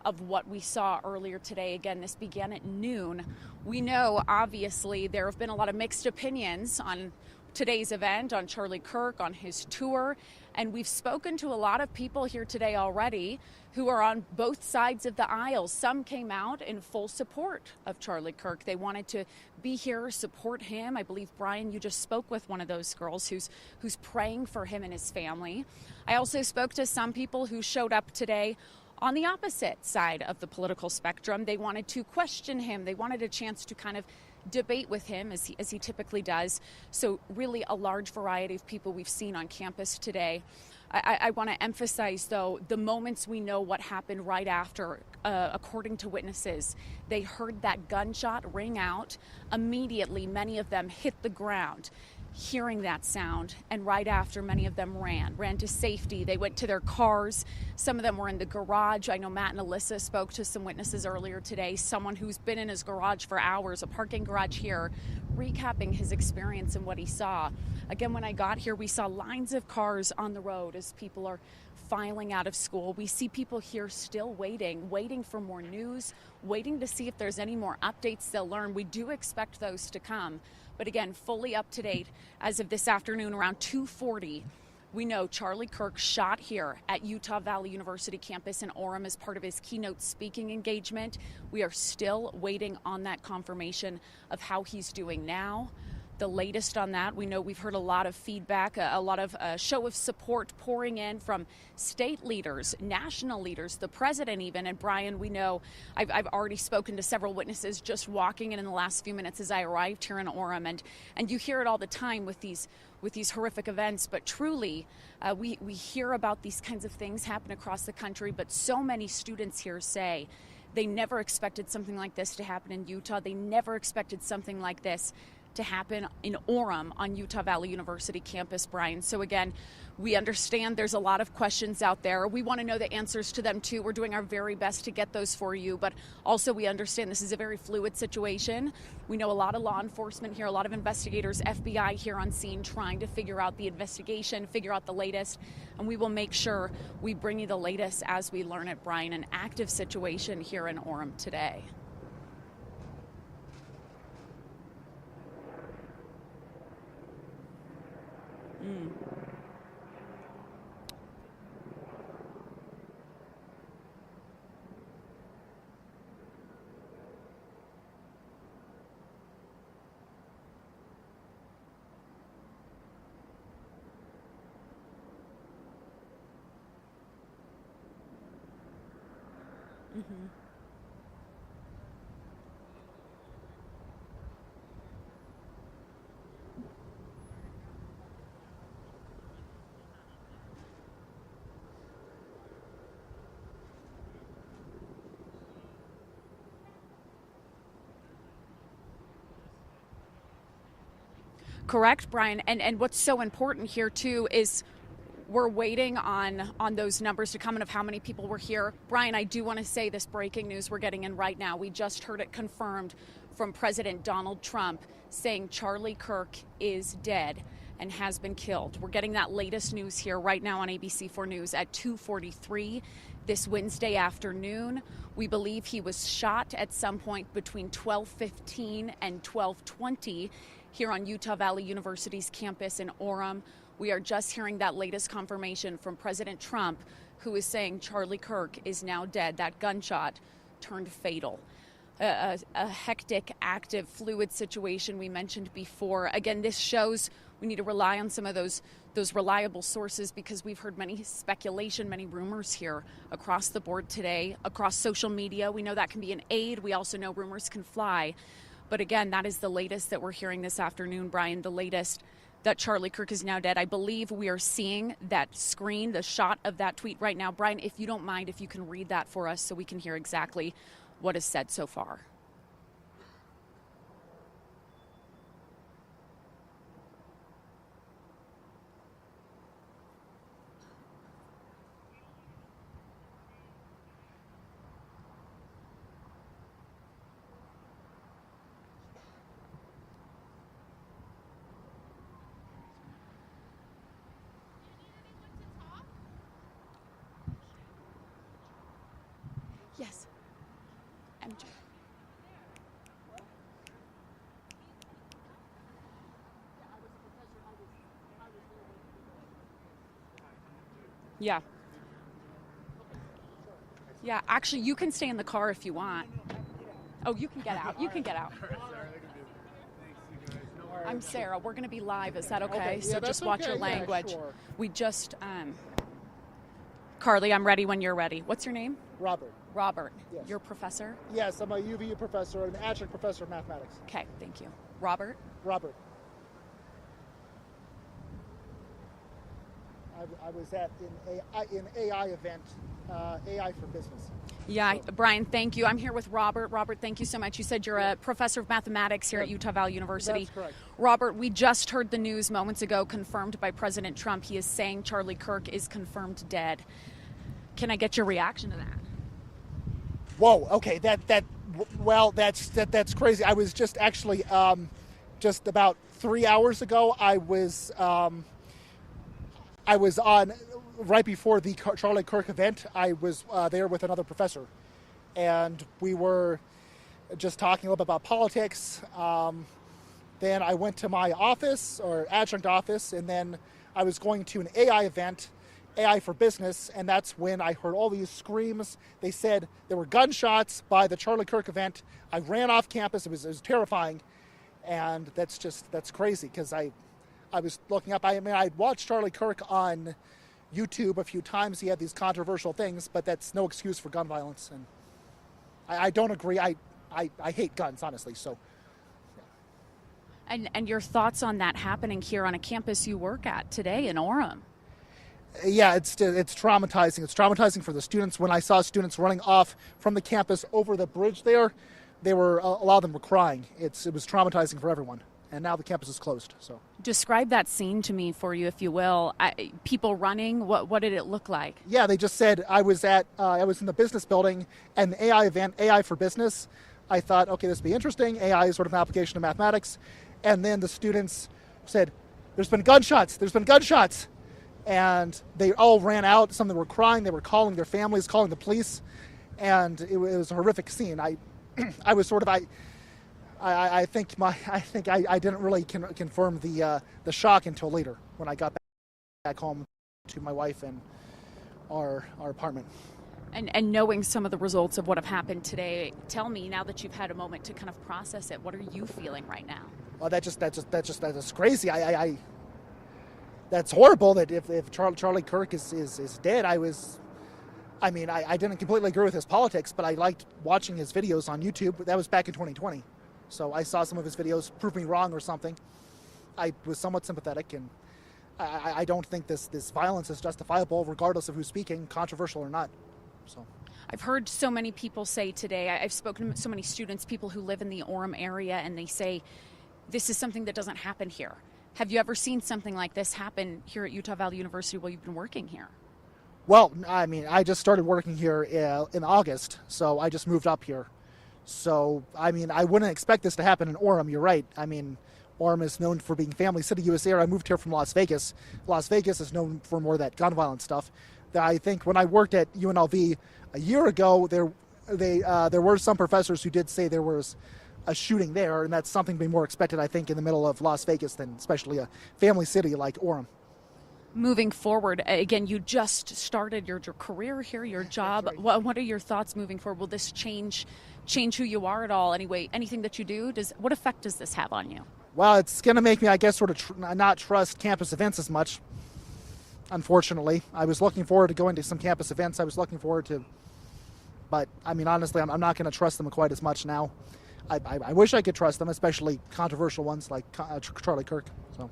of what we saw earlier today. Again, this began at noon. We know, obviously, there have been a lot of mixed opinions on today's event, on Charlie Kirk, on his tour, and we've spoken to a lot of people here today already who are on both sides of the aisle. Some came out in full support of Charlie Kirk. They wanted to be here, support him. I believe, Brian, you just spoke with one of those girls who's praying for him and his family. I also spoke to some people who showed up today on the opposite side of the political spectrum. They wanted to question him. They wanted a chance to kind of debate with him as he typically does. So really a large variety of people we've seen on campus today. I want to emphasize, though, the moments we know what happened right after, according to witnesses, they heard that gunshot ring out. Immediately, many of them hit the ground, hearing that sound, and right after, many of them ran to safety. They went to their cars. Some of them were in the garage. I know Matt and Alyssa spoke to some witnesses earlier today, someone who's been in his garage for hours, a parking garage here, recapping his experience and what he saw. Again, when I got here, we saw lines of cars on the road as people are filing out of school. We see people here still waiting for more news, waiting to see if there's any more updates they'll learn. We do expect those to come. But again, fully up to date as of this afternoon around 2:40. We know Charlie Kirk shot here at Utah Valley University campus in Orem as part of his keynote speaking engagement. We are still waiting on that confirmation of how he's doing now. The latest on that, we know we've heard a lot of feedback, a lot of show of support pouring in from state leaders, national leaders, the president even. And Brian, we know I've already spoken to several witnesses just walking in the last few minutes as I arrived here in Orem. And you hear it all the time with these horrific events, but truly we hear about these kinds of things happen across the country, but so many students here say they never expected something like this to happen in Utah. They never expected something like this to happen in Orem on Utah Valley University campus, Brian. So again, we understand there's a lot of questions out there. We want to know the answers to them too. We're doing our very best to get those for you, but also we understand this is a very fluid situation. We know a lot of law enforcement here, a lot of investigators, FBI here on scene trying to figure out the investigation, figure out the latest, and we will make sure we bring you the latest as we learn it, Brian. An active situation here in Orem today. Correct, Brian. And what's so important here, too, is we're waiting on those numbers to come in of how many people were here. Brian, I do want to say this breaking news we're getting in right now. We just heard it confirmed from President Donald Trump saying Charlie Kirk is dead and has been killed. We're getting that latest news here right now on ABC4 News at 2:43 this Wednesday afternoon. We believe he was shot at some point between 12:15 and 12:20 here on Utah Valley University's campus in Orem. We are just hearing that latest confirmation from President Trump, who is saying Charlie Kirk is now dead. That gunshot turned fatal. A hectic, active, fluid situation we mentioned before. Again, this shows we need to rely on some of those reliable sources because we've heard many speculation, many rumors here across the board today, across social media. We know that can be an aid. We also know rumors can fly. But again, that is the latest that we're hearing this afternoon, Brian, the latest that Charlie Kirk is now dead. I believe we are seeing that screen, the shot of that tweet right now. Brian, if you don't mind, if you can read that for us so we can hear exactly what is said so far. Yes. MJ. Yeah. Yeah, actually, you can stay in the car if you want. Oh, you can get out. You can get out. I'm Sarah. We're going to be live. Is that okay? So just watch your language. Yeah, sure. We just, Carly, I'm ready when you're ready. What's your name? Robert. Robert. Yes. You're a professor? Yes, I'm a UVU professor, an adjunct professor of mathematics. Okay, thank you. Robert? Robert. I was at an AI event, AI for Business. Yeah, Brian, thank you. I'm here with Robert. Robert, thank you so much. You said you're a professor of mathematics here at Utah Valley University. That's correct. Robert, we just heard the news moments ago confirmed by President Trump. He is saying Charlie Kirk is confirmed dead. Can I get your reaction to that? Whoa, okay, that's crazy. I was just actually, just about 3 hours ago, I was on, right before the Charlie Kirk event, I was there with another professor. And we were just talking a little bit about politics. Then I went to my office, or adjunct office, and then I was going to an AI event, AI for Business, and that's when I heard all these screams. They said there were gunshots by the Charlie Kirk event. I ran off campus. It was terrifying. And that's crazy, because I was looking up. I'd watched Charlie Kirk on YouTube a few times. He had these controversial things, but that's no excuse for gun violence. And I don't agree. I hate guns, honestly. So. And your thoughts on that happening here on a campus you work at today in Orem? Yeah, it's traumatizing. It's traumatizing for the students. When I saw students running off from the campus over the bridge there, a lot of them were crying. It was traumatizing for everyone. And now the campus is closed. So describe that scene to me, for you, if you will. People running. What did it look like? Yeah, they just said I was in the business building, an AI event, AI for Business. I thought, okay, this would be interesting. AI is sort of an application of mathematics. And then the students said, "There's been gunshots. There's been gunshots." And they all ran out. Some of them were crying. They were calling their families, calling the police, and it was a horrific scene. I was sort of I think I didn't really confirm the shock until later when I got back home to my wife and our apartment. And knowing some of the results of what have happened today, tell me, now that you've had a moment to kind of process it, what are you feeling right now? Well, that's crazy. That's horrible. That if Charlie Kirk is dead, I didn't completely agree with his politics, but I liked watching his videos on YouTube. That was back in 2020. So I saw some of his videos, prove me wrong or something. I was somewhat sympathetic, and I don't think this violence is justifiable, regardless of who's speaking, controversial or not. So I've heard so many people say today, I've spoken to so many students, people who live in the Orem area, and they say this is something that doesn't happen here. Have you ever seen something like this happen here at Utah Valley University while you've been working here? Well, I just started working here in August, so I just moved up here. So, I wouldn't expect this to happen in Orem. You're right. Orem is known for being Family City, USA. I moved here from Las Vegas. Las Vegas is known for more of that gun violence stuff. I think when I worked at UNLV a year ago, there were some professors who did say there was a shooting there, and that's something to be more expected, I think, in the middle of Las Vegas than especially a family city like Orem. Moving forward, again, you just started your career here, your job. Right. What are your thoughts moving forward? Will this change who you are at all? Anyway, anything that you do, what effect does this have on you? Well, it's going to make me, I guess, sort of not trust campus events as much, unfortunately. I was looking forward to going to some campus events. But honestly, I'm not going to trust them quite as much now. I wish I could trust them, especially controversial ones like Charlie Kirk. So.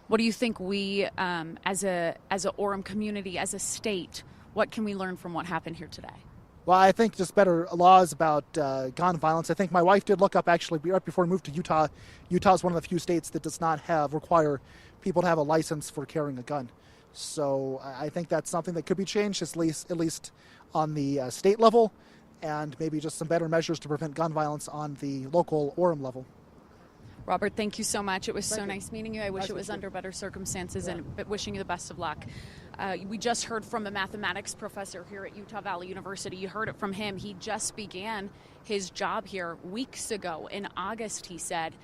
What do you think we, as a Orem community, as a state, what can we learn from what happened here today? Well, I think just better laws about gun violence. I think my wife did look up, actually, right before we moved to Utah. Utah is one of the few states that does not require people to have a license for carrying a gun. So I think that's something that could be changed, at least on the state level, and maybe just some better measures to prevent gun violence on the local Orem level. Robert, thank you so much. It was so nice meeting you. I wish it was under better circumstances, and wishing you the best of luck. We just heard from a mathematics professor here at Utah Valley University. You heard it from him. He just began his job here weeks ago, in August, he said,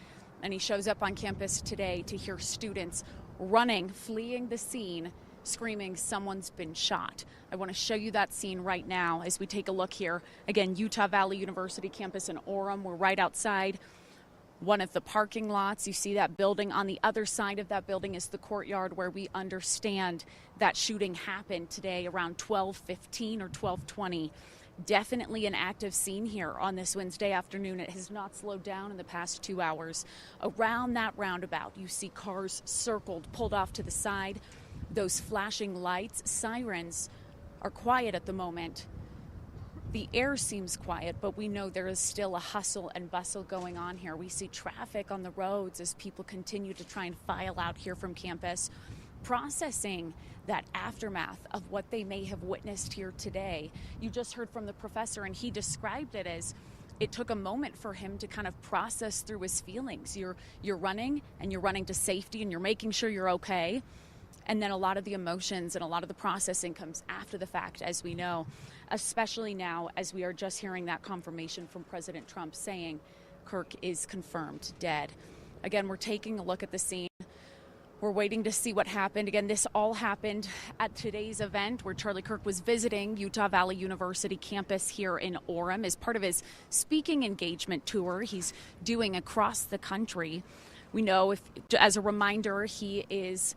and he shows up on campus today to hear students running, fleeing the scene, screaming, "Someone's been shot." I want to show you that scene right now as we take a look here. Again, Utah Valley University campus in Orem. We're right outside one of the parking lots. You see that building. On the other side of that building is the courtyard where we understand that shooting happened today around 12:15 or 12:20. Definitely an active scene here on this Wednesday afternoon. It has not slowed down in the past 2 hours. Around that roundabout, you see cars circled, pulled off to the side. Those flashing lights, sirens are quiet at the moment. The air seems quiet, but we know there is still a hustle and bustle going on here. We see traffic on the roads as people continue to try and file out here from campus, processing that aftermath of what they may have witnessed here today. You just heard from the professor, and he described it as it took a moment for him to kind of process through his feelings. You're running, and you're running to safety, and you're making sure you're okay. And then a lot of the emotions and a lot of the processing comes after the fact, as we know, especially now as we are just hearing that confirmation from President Trump saying Kirk is confirmed dead. Again, we're taking a look at the scene. We're waiting to see what happened. Again, this all happened at today's event where Charlie Kirk was visiting Utah Valley University campus here in Orem as part of his speaking engagement tour he's doing across the country. We know, as a reminder, he is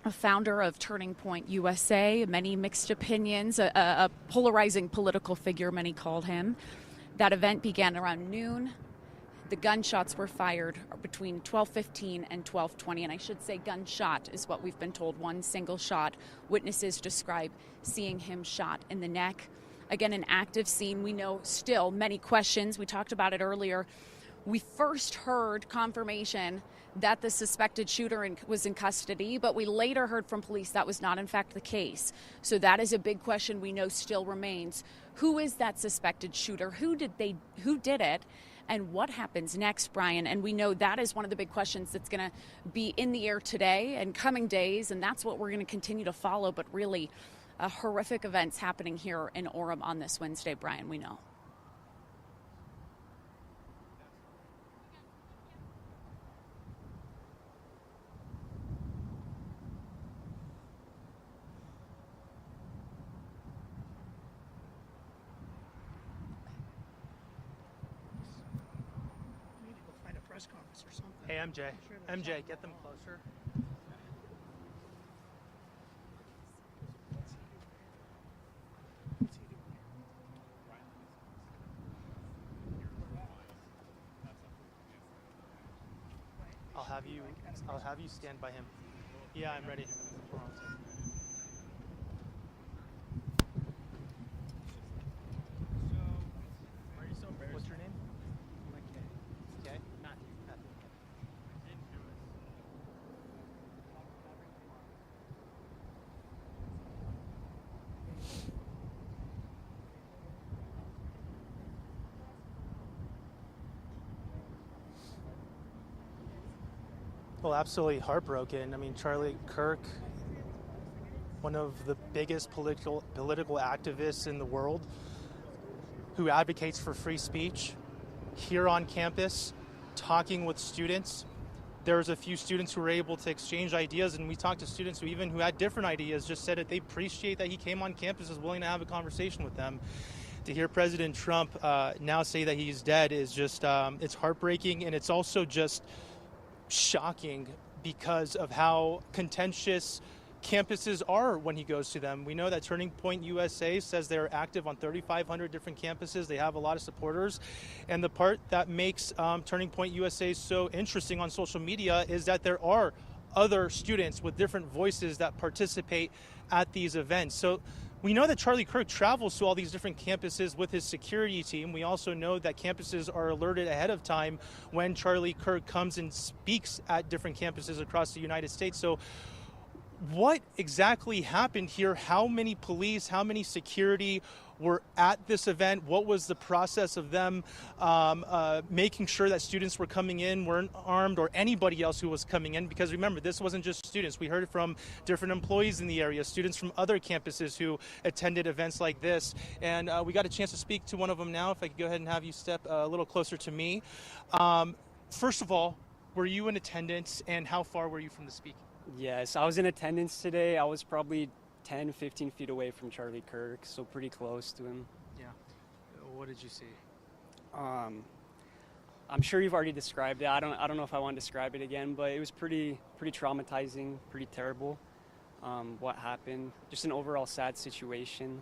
a founder of Turning Point USA, many mixed opinions, a polarizing political figure, many called him. That event began around noon. The gunshots were fired between 12:15 and 12:20, and I should say gunshot is what we've been told, one single shot. Witnesses describe seeing him shot in the neck. Again, an active scene. We know still many questions. We talked about it earlier. We first heard confirmation that the suspected shooter was in custody, but we later heard from police that was not in fact the case. So that is a big question we know still remains. Who is that suspected shooter? Who did it? And what happens next, Brian? And we know that is one of the big questions that's going to be in the air today and coming days, and that's what we're going to continue to follow. But really, horrific events happening here in Orem on this Wednesday, Brian, we know. Hey, MJ, get them closer. I'll have you stand by him. Yeah, I'm ready. What's your name? Okay. Matthew. Well, absolutely heartbroken. I mean, Charlie Kirk, one of the biggest political activists in the world, who advocates for free speech, here on campus, talking with students. There's a few students who were able to exchange ideas, and we talked to students who had different ideas, just said that they appreciate that he came on campus, is willing to have a conversation with them. To hear President Trump now say that he's dead is just, it's heartbreaking, and it's also just shocking because of how contentious campuses are when he goes to them. We know that Turning Point USA says they're active on 3,500 different campuses. They have a lot of supporters. And the part that makes Turning Point USA so interesting on social media is that there are other students with different voices that participate at these events. So we know that Charlie Kirk travels to all these different campuses with his security team. We also know that campuses are alerted ahead of time when Charlie Kirk comes and speaks at different campuses across the United States. So what exactly happened here? How many police, how many security were at this event? What was the process of them making sure that students were coming in, weren't armed, or anybody else who was coming in? Because remember, this wasn't just students. We heard it from different employees in the area, students from other campuses who attended events like this. And we got a chance to speak to one of them now. If I could go ahead and have you step a little closer to me. First of all, were you in attendance, and how far were you from the speaking? Yes, I was in attendance today. I was probably 10, 15 feet away from Charlie Kirk, so pretty close to him. Yeah. What did you see? I'm sure you've already described it. I don't know if I want to describe it again, but it was pretty traumatizing, pretty terrible. What happened? Just an overall sad situation.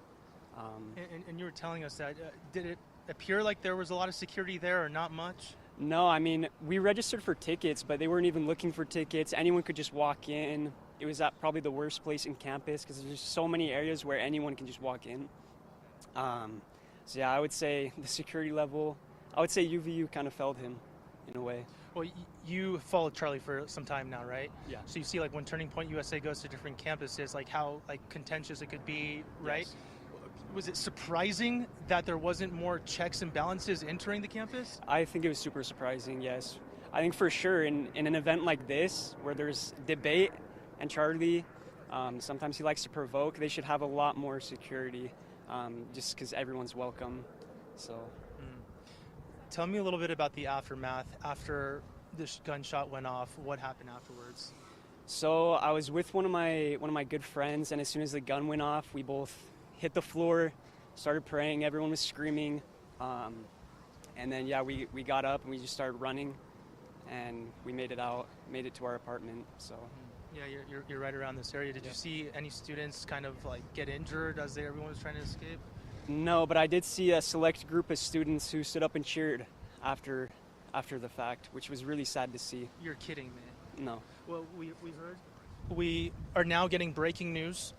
And you were telling us that did it appear like there was a lot of security there, or not much? No, I mean, we registered for tickets, but they weren't even looking for tickets. Anyone could just walk in. It was at probably the worst place in campus because there's just so many areas where anyone can just walk in. So yeah, I would say the security level, I would say UVU kind of failed him in a way. Well, you followed Charlie for some time now, right? Yeah. So you see, like, when Turning Point USA goes to different campuses, like how contentious it could be, right? Yes. Was it surprising that there wasn't more checks and balances entering the campus? I think it was super surprising, yes. I think for sure in an event like this where there's debate and Charlie, sometimes he likes to provoke, they should have a lot more security just because everyone's welcome. So. Tell me a little bit about the aftermath after this gunshot went off. What happened afterwards? So I was with one of my good friends, and as soon as the gun went off, we both hit the floor, started praying, everyone was screaming, and then yeah, we got up and we just started running, and we made it to our apartment. So yeah, you're right around this area. Did you see any students kind of like get injured as everyone was trying to escape? No, but I did see a select group of students who stood up and cheered after the fact, which was really sad to see. You're kidding me. No. Well, we heard. We are now getting breaking news.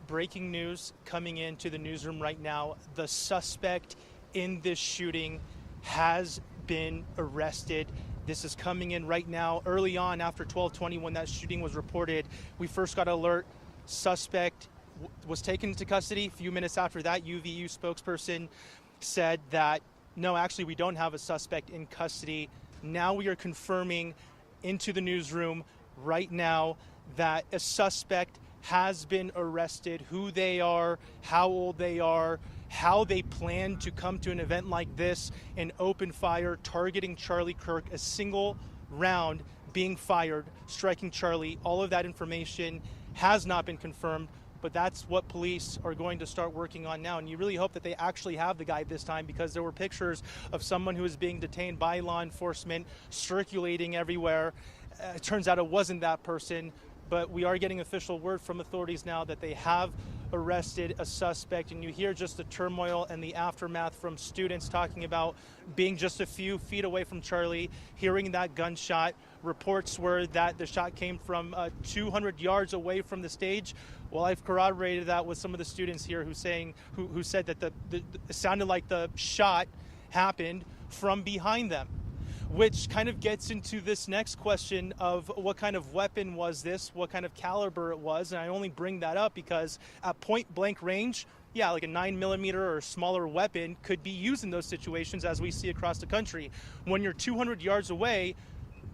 Breaking news coming into the newsroom right now. The suspect in this shooting has been arrested. This is coming in right now. Early on, after 12:20, when that shooting was reported, we first got an alert. Suspect was taken into custody. A few minutes after that, UVU spokesperson said that, no, actually, we don't have a suspect in custody. Now we are confirming into the newsroom right now that a suspect has been arrested, who they are, how old they are, how they plan to come to an event like this and open fire, targeting Charlie Kirk, a single round being fired, striking Charlie. All of that information has not been confirmed, but that's what police are going to start working on now. And you really hope that they actually have the guy this time, because there were pictures of someone who was being detained by law enforcement circulating everywhere. It turns out it wasn't that person. But we are getting official word from authorities now that they have arrested a suspect, and you hear just the turmoil and the aftermath from students talking about being just a few feet away from Charlie, hearing that gunshot. Reports were that the shot came from 200 yards away from the stage. Well, I've corroborated that with some of the students here who said that it sounded like the shot happened from behind them. Which kind of gets into this next question of what kind of weapon was this, what kind of caliber it was. And I only bring that up because at point blank range, yeah, like a 9mm or smaller weapon could be used in those situations, as we see across the country. When you're 200 yards away,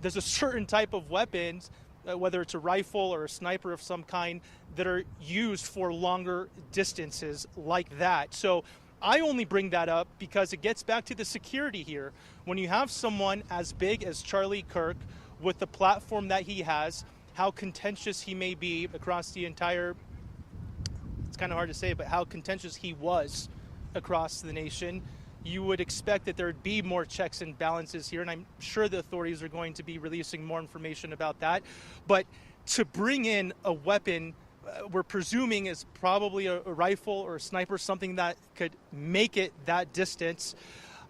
there's a certain type of weapons, whether it's a rifle or a sniper of some kind, that are used for longer distances like that. So I only bring that up because it gets back to the security here. When you have someone as big as Charlie Kirk with the platform that he has, how contentious he may be across the entire, it's kind of hard to say, but how contentious he was across the nation, you would expect that there would be more checks and balances here, and I'm sure the authorities are going to be releasing more information about that. But to bring in a weapon we're presuming is probably a rifle or a sniper, something that could make it that distance.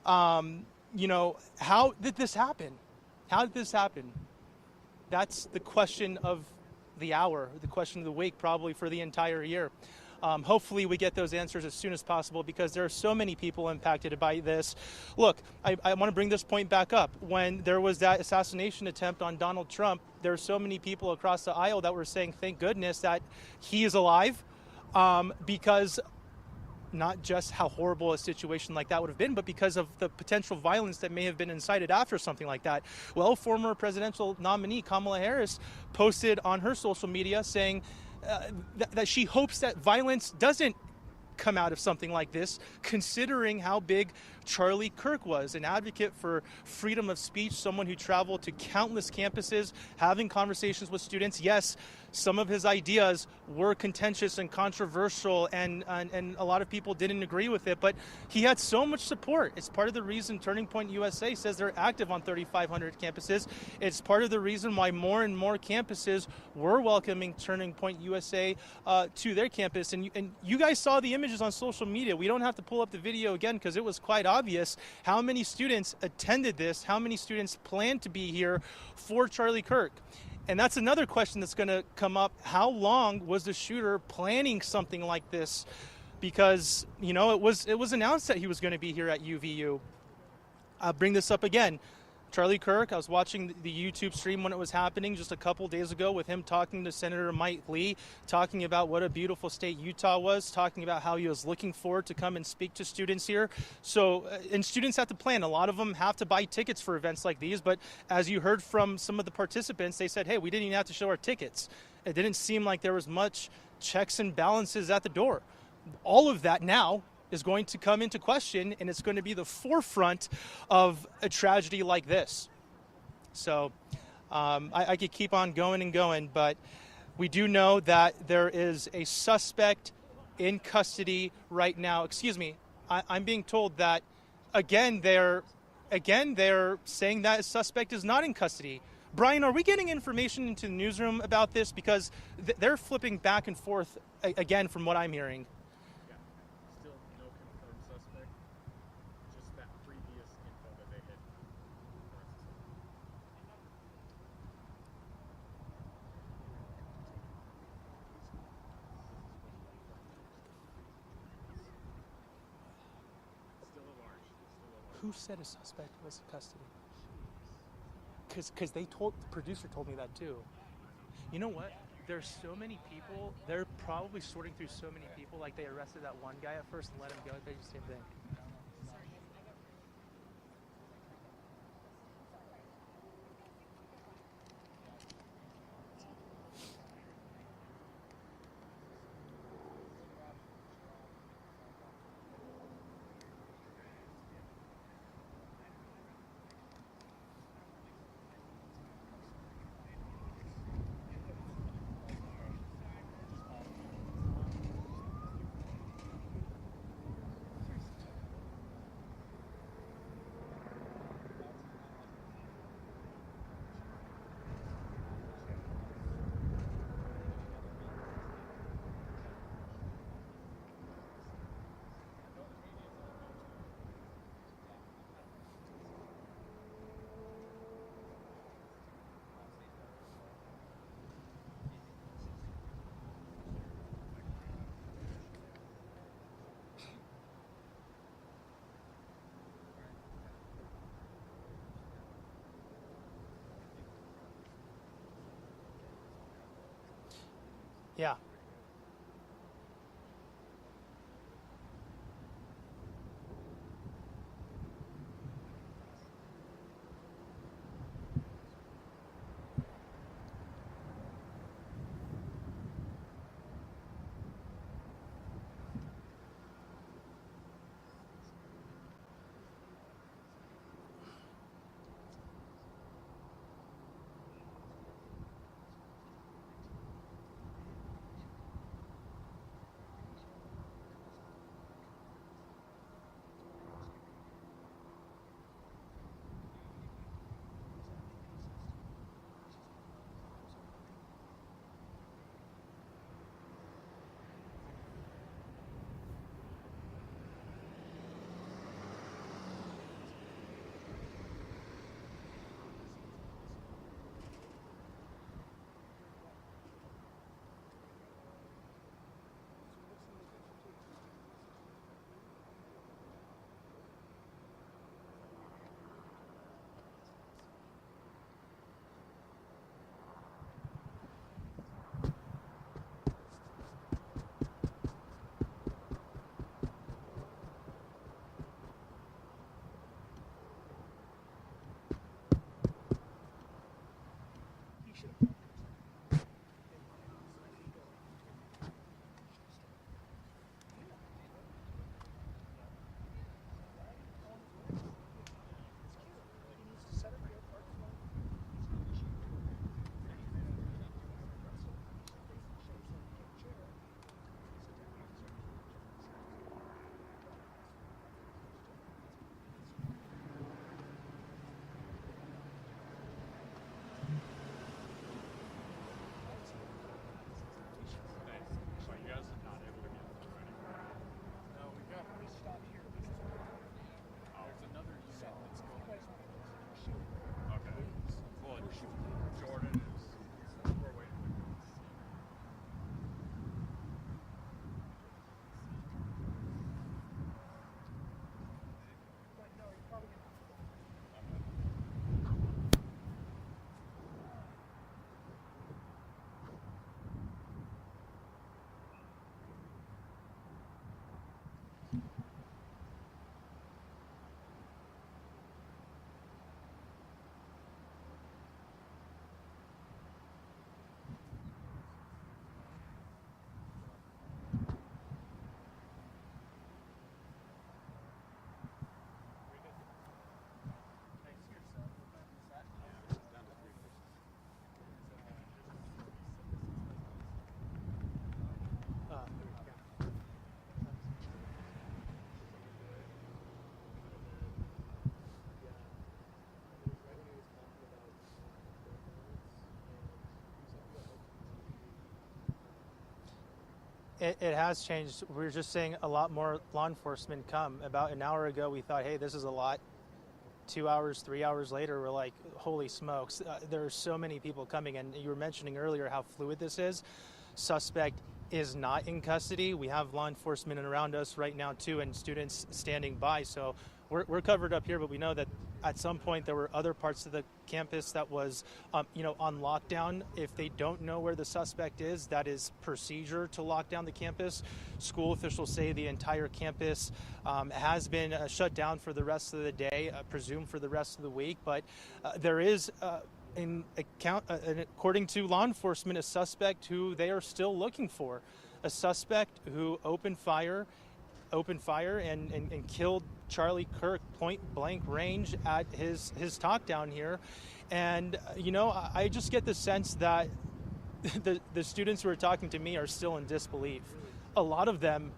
You know, how did this happen? How did this happen? That's the question of the hour, the question of the week, probably for the entire year. Hopefully we get those answers as soon as possible because there are so many people impacted by this. Look, I want to bring this point back up. When there was that assassination attempt on Donald Trump, there are so many people across the aisle that were saying, thank goodness that he is alive, because not just how horrible a situation like that would have been, but because of the potential violence that may have been incited after something like that. Well, former presidential nominee Kamala Harris posted on her social media saying that she hopes that violence doesn't come out of something like this, considering how big Charlie Kirk was, an advocate for freedom of speech, someone who traveled to countless campuses, having conversations with students. Yes, some of his ideas were contentious and controversial, and a lot of people didn't agree with it, but he had so much support. It's part of the reason Turning Point USA says they're active on 3,500 campuses. It's part of the reason why more and more campuses were welcoming Turning Point USA to their campus. And you guys saw the images on social media. We don't have to pull up the video again because it was quite obvious how many students attended this, how many students planned to be here for Charlie Kirk. And that's another question that's going to come up. How long was the shooter planning something like this? Because, you know, it was announced that he was going to be here at UVU. I'll bring this up again. Charlie Kirk, I was watching the YouTube stream when it was happening just a couple days ago with him talking to Senator Mike Lee, talking about what a beautiful state Utah was, talking about how he was looking forward to come and speak to students here. So, and students have to plan. A lot of them have to buy tickets for events like these, but as you heard from some of the participants, they said, hey, we didn't even have to show our tickets. It didn't seem like there was much checks and balances at the door. All of that now is going to come into question, and it's going to be the forefront of a tragedy like this. So I could keep on going and going, but we do know that there is a suspect in custody right now. Excuse me, I'm being told that again they're saying that a suspect is not in custody. Brian, are we getting information into the newsroom about this? Because they're flipping back and forth again from what I'm hearing. Who said a suspect was in custody? Because the producer told me that too. You know what? There's so many people. They're probably sorting through so many people. Like they arrested that one guy at first and let him go. They do the same thing. Yeah. It has changed. We're just seeing a lot more law enforcement come. About an hour ago, we thought, hey, this is a lot. 2 hours, 3 hours later, we're like, holy smokes. There are so many people coming. And you were mentioning earlier how fluid this is. Suspect is not in custody. We have law enforcement around us right now, too, and students standing by. So we're covered up here, but we know that at some point there were other parts of the campus that was, on lockdown. If they don't know where the suspect is, that is procedure to lock down the campus. School officials say the entire campus has been shut down for the rest of the day, presumed for the rest of the week. But there is, according to law enforcement, a suspect who they are still looking for, a suspect who opened fire and killed Charlie Kirk point blank range at his talk down here. And I just get the sense that the students who are talking to me are still in disbelief. A lot of them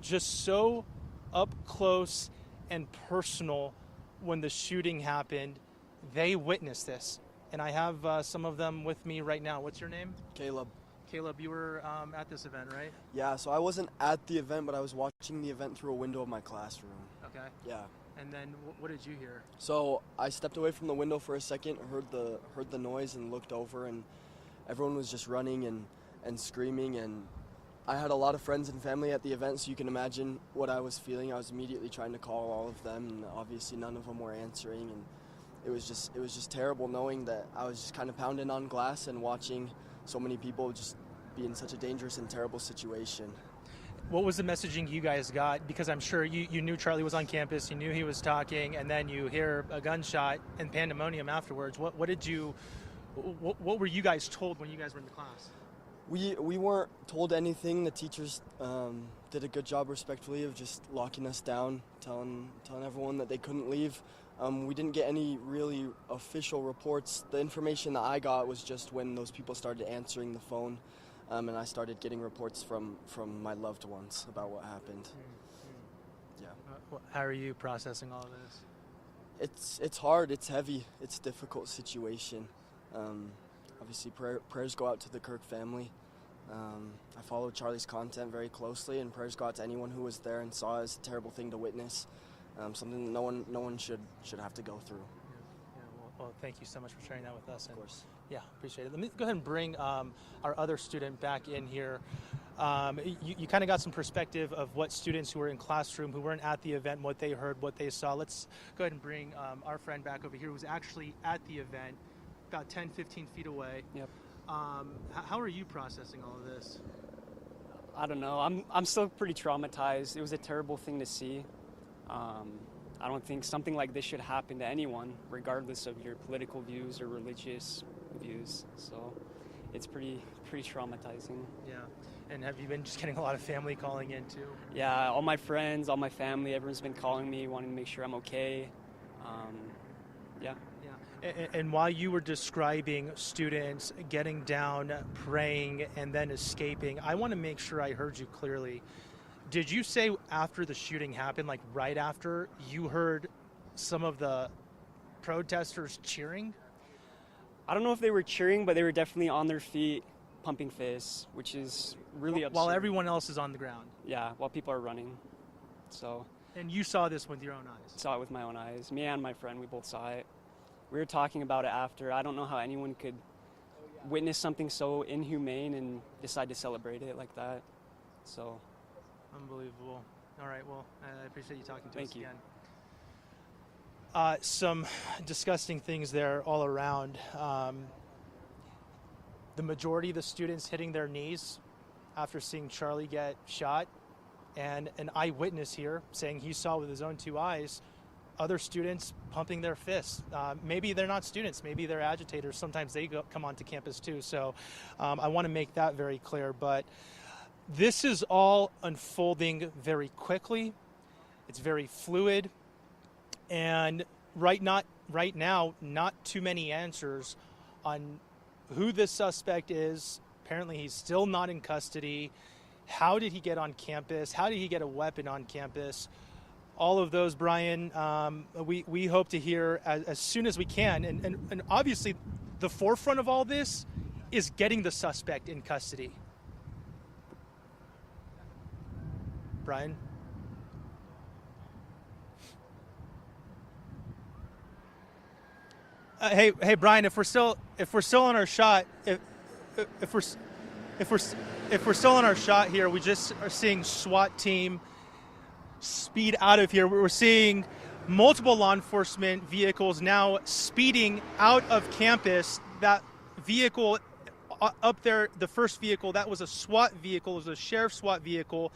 just so up close and personal when the shooting happened. They witnessed this, and I have some of them with me right now. What's your name? Caleb. Caleb, you were at this event, right? Yeah, so I wasn't at the event, but I was watching the event through a window of my classroom. Okay. Yeah. And then what did you hear? So I stepped away from the window for a second, heard the noise, and looked over, and everyone was just running and screaming. And I had a lot of friends and family at the event, so you can imagine what I was feeling. I was immediately trying to call all of them, and obviously none of them were answering. And it was just terrible knowing that I was just kind of pounding on glass and watching so many people just be in such a dangerous and terrible situation. What was the messaging you guys got? Because I'm sure you knew Charlie was on campus, you knew he was talking, and then you hear a gunshot and pandemonium afterwards. What were you guys told when you guys were in the class? We weren't told anything. The teachers did a good job respectfully of just locking us down, telling everyone that they couldn't leave. We didn't get any really official reports. The information that I got was just when those people started answering the phone, and I started getting reports from my loved ones about what happened. Yeah. How are you processing all of this? It's hard. It's heavy. It's a difficult situation. Obviously, prayers go out to the Kirk family. I follow Charlie's content very closely, and prayers go out to anyone who was there and saw it as a terrible thing to witness. Something that no one should have to go through. Yeah, well, thank you so much for sharing that with us. Of course. Yeah, appreciate it. Let me go ahead and bring our other student back in here. You kind of got some perspective of what students who were in classroom, who weren't at the event, what they heard, what they saw. Let's go ahead and bring our friend back over here who was actually at the event, about 10, 15 feet away. Yep. How are you processing all of this? I don't know. I'm still pretty traumatized. It was a terrible thing to see. I don't think something like this should happen to anyone, regardless of your political views or religious views. So it's pretty traumatizing. Yeah. And have you been just getting a lot of family calling in too? Yeah, all my friends, all my family, everyone's been calling me, wanting to make sure I'm okay. Yeah. And while you were describing students getting down, praying, and then escaping, I want to make sure I heard you clearly. Did you say after the shooting happened, like right after, you heard some of the protesters cheering? I don't know if they were cheering, but they were definitely on their feet, pumping fists, which is really absurd. While everyone else is on the ground? Yeah, while people are running. So. And you saw this with your own eyes? Saw it with my own eyes. Me and my friend, we both saw it. We were talking about it after. I don't know how anyone could witness something so inhumane and decide to celebrate it like that. So. Unbelievable. All right, well, I appreciate you talking to us again. Some disgusting things there all around. The majority of the students hitting their knees after seeing Charlie get shot, and an eyewitness here saying he saw with his own two eyes other students pumping their fists. Maybe they're not students, maybe they're agitators. Sometimes they come onto campus too. So I want to make that very clear. But this is all unfolding very quickly. It's very fluid. And right now, not too many answers on who this suspect is. Apparently, he's still not in custody. How did he get on campus? How did he get a weapon on campus? All of those, Brian, we hope to hear as soon as we can. And obviously, the forefront of all this is getting the suspect in custody. Brian. Hey, Brian. If we're still on our shot, if we're still on our shot here, we just are seeing SWAT team speed out of here. We're seeing multiple law enforcement vehicles now speeding out of campus. That vehicle up there, the first vehicle, that was a SWAT vehicle, it was a sheriff's SWAT vehicle,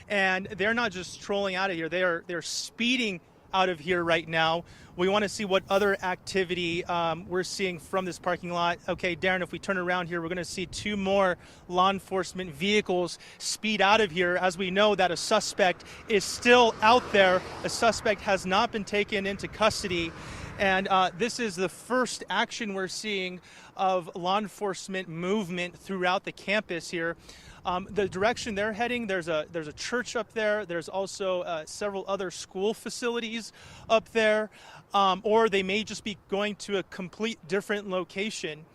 and they're not just trolling out of here. They're speeding out of here right now. We want to see what other activity we're seeing from this parking lot. Okay, Darren, if we turn around here, we're going to see 2 more law enforcement vehicles speed out of here. As we know that a suspect is still out there. A suspect has not been taken into custody. And this is the first action we're seeing of law enforcement movement throughout the campus here. The direction they're heading, there's a church up there. There's also several other school facilities up there, or they may just be going to a complete different location.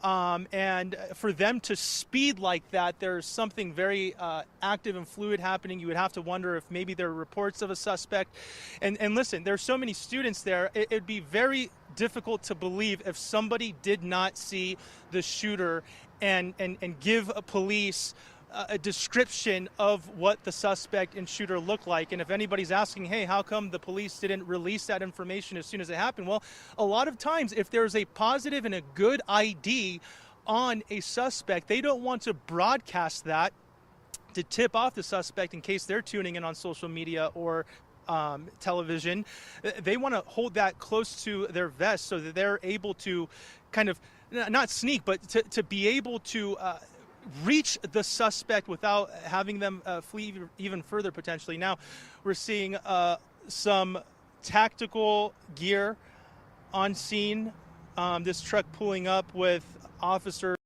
And for them to speed like that, there's something very active and fluid happening. You would have to wonder if maybe there are reports of a suspect. And listen, there's so many students there. It'd be very difficult to believe if somebody did not see the shooter and give police a description of what the suspect and shooter looked like. And if anybody's asking, hey, how come the police didn't release that information as soon as it happened? Well, a lot of times if there's a positive and a good ID on a suspect, they don't want to broadcast that to tip off the suspect in case they're tuning in on social media or television. They want to hold that close to their vest so that they're able to kind of not sneak, but to be able to reach the suspect without having them flee even further potentially. Now we're seeing some tactical gear on scene. This truck pulling up with officers